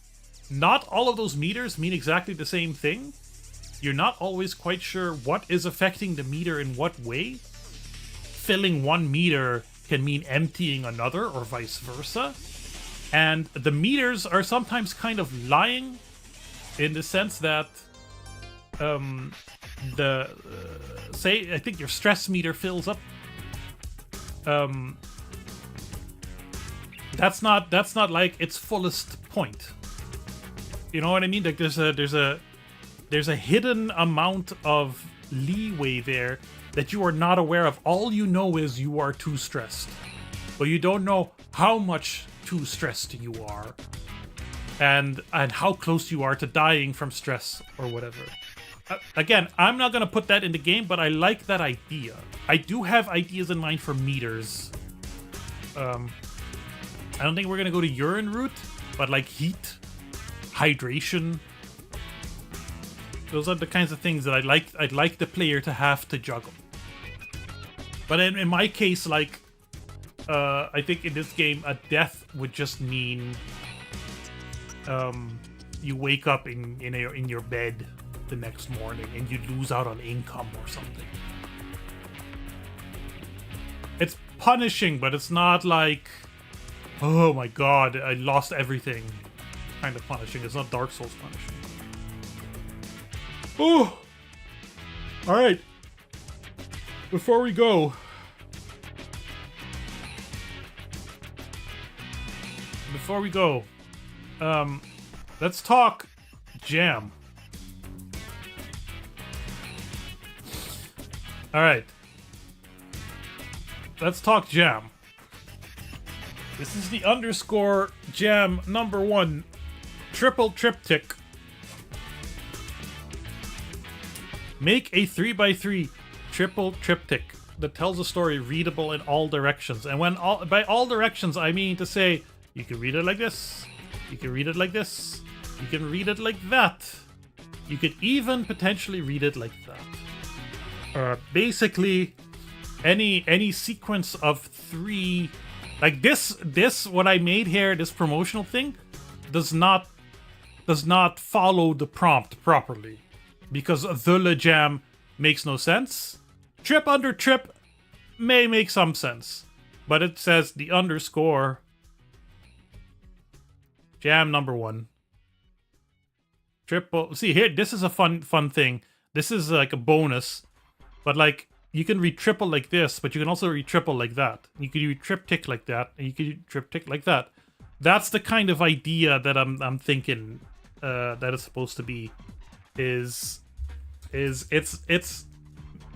not all of those meters mean exactly the same thing. You're not always quite sure what is affecting the meter in what way. Filling one meter can mean emptying another, or vice versa. And the meters are sometimes kind of lying, in the sense that say I think your stress meter fills up. That's not like its fullest point. You know what I mean? Like there's a hidden amount of leeway there that you are not aware of. All you know is you are too stressed, but you don't know how much too stressed you are, and how close you are to dying from stress or whatever. Again, I'm not gonna put that in the game, but I like that idea. I do have ideas in mind for meters. I don't think we're gonna go to urine route, but like heat, hydration. Those are the kinds of things that I'd like the player to have to juggle. But in my case, like, I think in this game, a death would just mean you wake up in your bed the next morning and you lose out on income or something. It's punishing, but it's not like, oh my god, I lost everything kind of punishing. It's not Dark Souls punishing. Oh! Alright. Before we go, let's talk jam. Alright. Let's talk jam. This is the underscore jam number 1 triple triptych. Make a 3x3 triple triptych that tells a story readable in all directions. And by all directions, I mean to say you can read it like this, you can read it like this, you can read it like that, you could even potentially read it like that. Basically, any sequence of 3, like this what I made here, this promotional thing, does not follow the prompt properly, because the le jam makes no sense. Trip under trip may make some sense, but it says the underscore jam number 1 triple. See here, this is a fun thing. This is like a bonus, but like you can read triple like this, but you can also read triple like that. You can read triptych like that, and you can read triptych like that. That's the kind of idea that I'm thinking that it's supposed to be. Is it's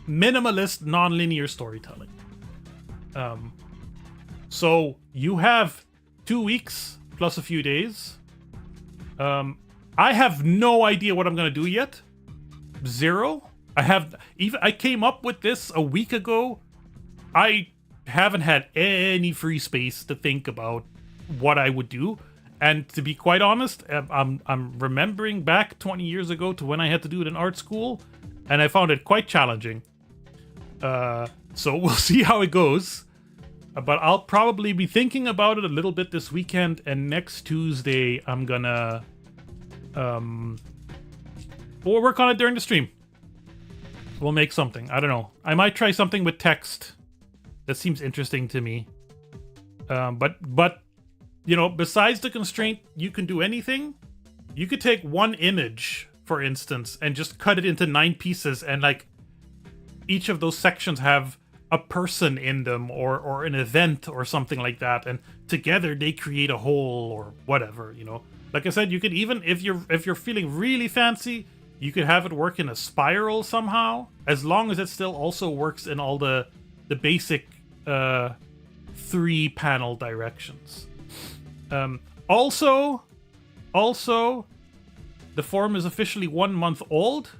minimalist, non-linear storytelling. So you have 2 weeks plus a few days. I have no idea what I'm gonna do yet. Zero. I came up with this a week ago. I haven't had any free space to think about what I would do. And to be quite honest, I'm remembering back 20 years ago to when I had to do it in art school, and I found it quite challenging. So we'll see how it goes. But I'll probably be thinking about it a little bit this weekend, and next Tuesday I'm gonna we'll work on it during the stream. We'll make something. I don't know. I might try something with text. That seems interesting to me. But you know, besides the constraint, you can do anything. You could take one image, for instance, and just cut it into 9 pieces, and like each of those sections have a person in them or an event or something like that, and together they create a whole or whatever, you know. Like I said, you could even, if you're feeling really fancy, you could have it work in a spiral somehow, as long as it still also works in all the basic 3 panel directions. Also, the forum is officially 1 month old,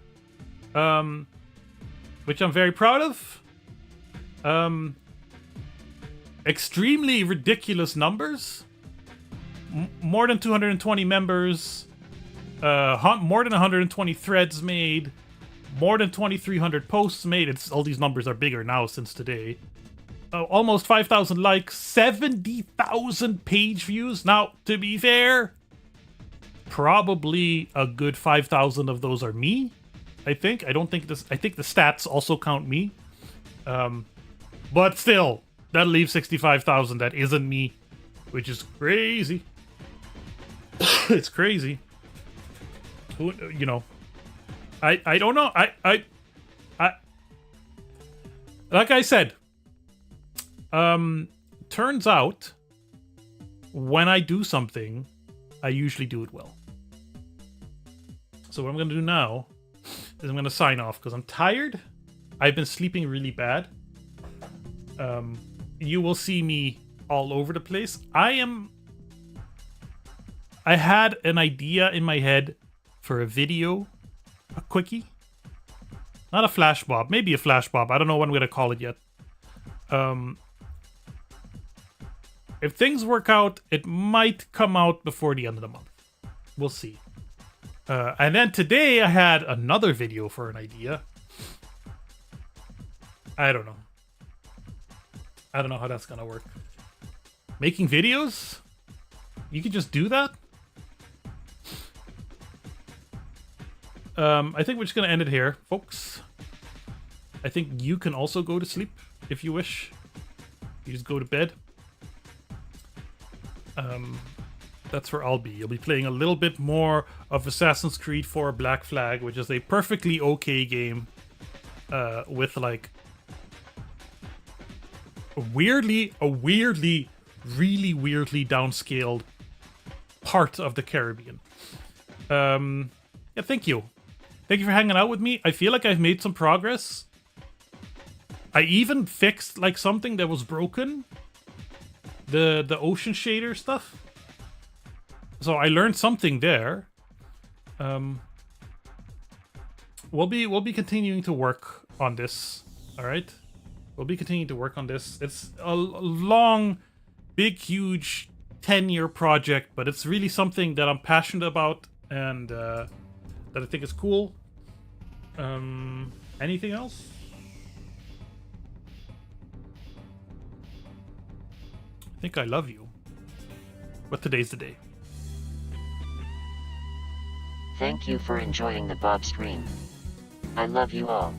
which I'm very proud of. Extremely ridiculous numbers. More than 220 members. More than 120 threads made. More than 2,300 posts made. All these numbers are bigger now since today. Almost 5,000 likes. 70,000 page views. Now, to be fair, probably a good 5,000 of those are me. I think. I think the stats also count me. But still, that leaves 65,000 that isn't me, which is crazy. It's crazy. Who, you know, I don't know. I like I said, turns out when I do something, I usually do it well. So what I'm gonna do now is I'm gonna sign off because I'm tired. I've been sleeping really bad. You will see me all over the place. I had an idea in my head for a video, a quickie. Not a flash bob, maybe a flash bob. I don't know what I'm gonna call it yet. If things work out, it might come out before the end of the month. We'll see. And then today I had another video for an idea. I don't know. I don't know how that's gonna work. Making videos? You can just do that? I think we're just gonna end it here, folks. I think you can also go to sleep if you wish. You just go to bed. That's where I'll be. You'll be playing a little bit more of Assassin's Creed 4 Black Flag, which is a perfectly okay game with like a weirdly, really weirdly downscaled part of the Caribbean. Yeah, thank you. Thank you for hanging out with me. I feel like I've made some progress. I even fixed like something that was broken. The ocean shader stuff. So I learned something there. We'll be continuing to work on this. All right, we'll be continuing to work on this. It's a long, big, huge 10-year project, but it's really something that I'm passionate about and that I think is cool. Anything else? I think I love you. But today's the day. Thank you for enjoying the Bob stream. I love you all.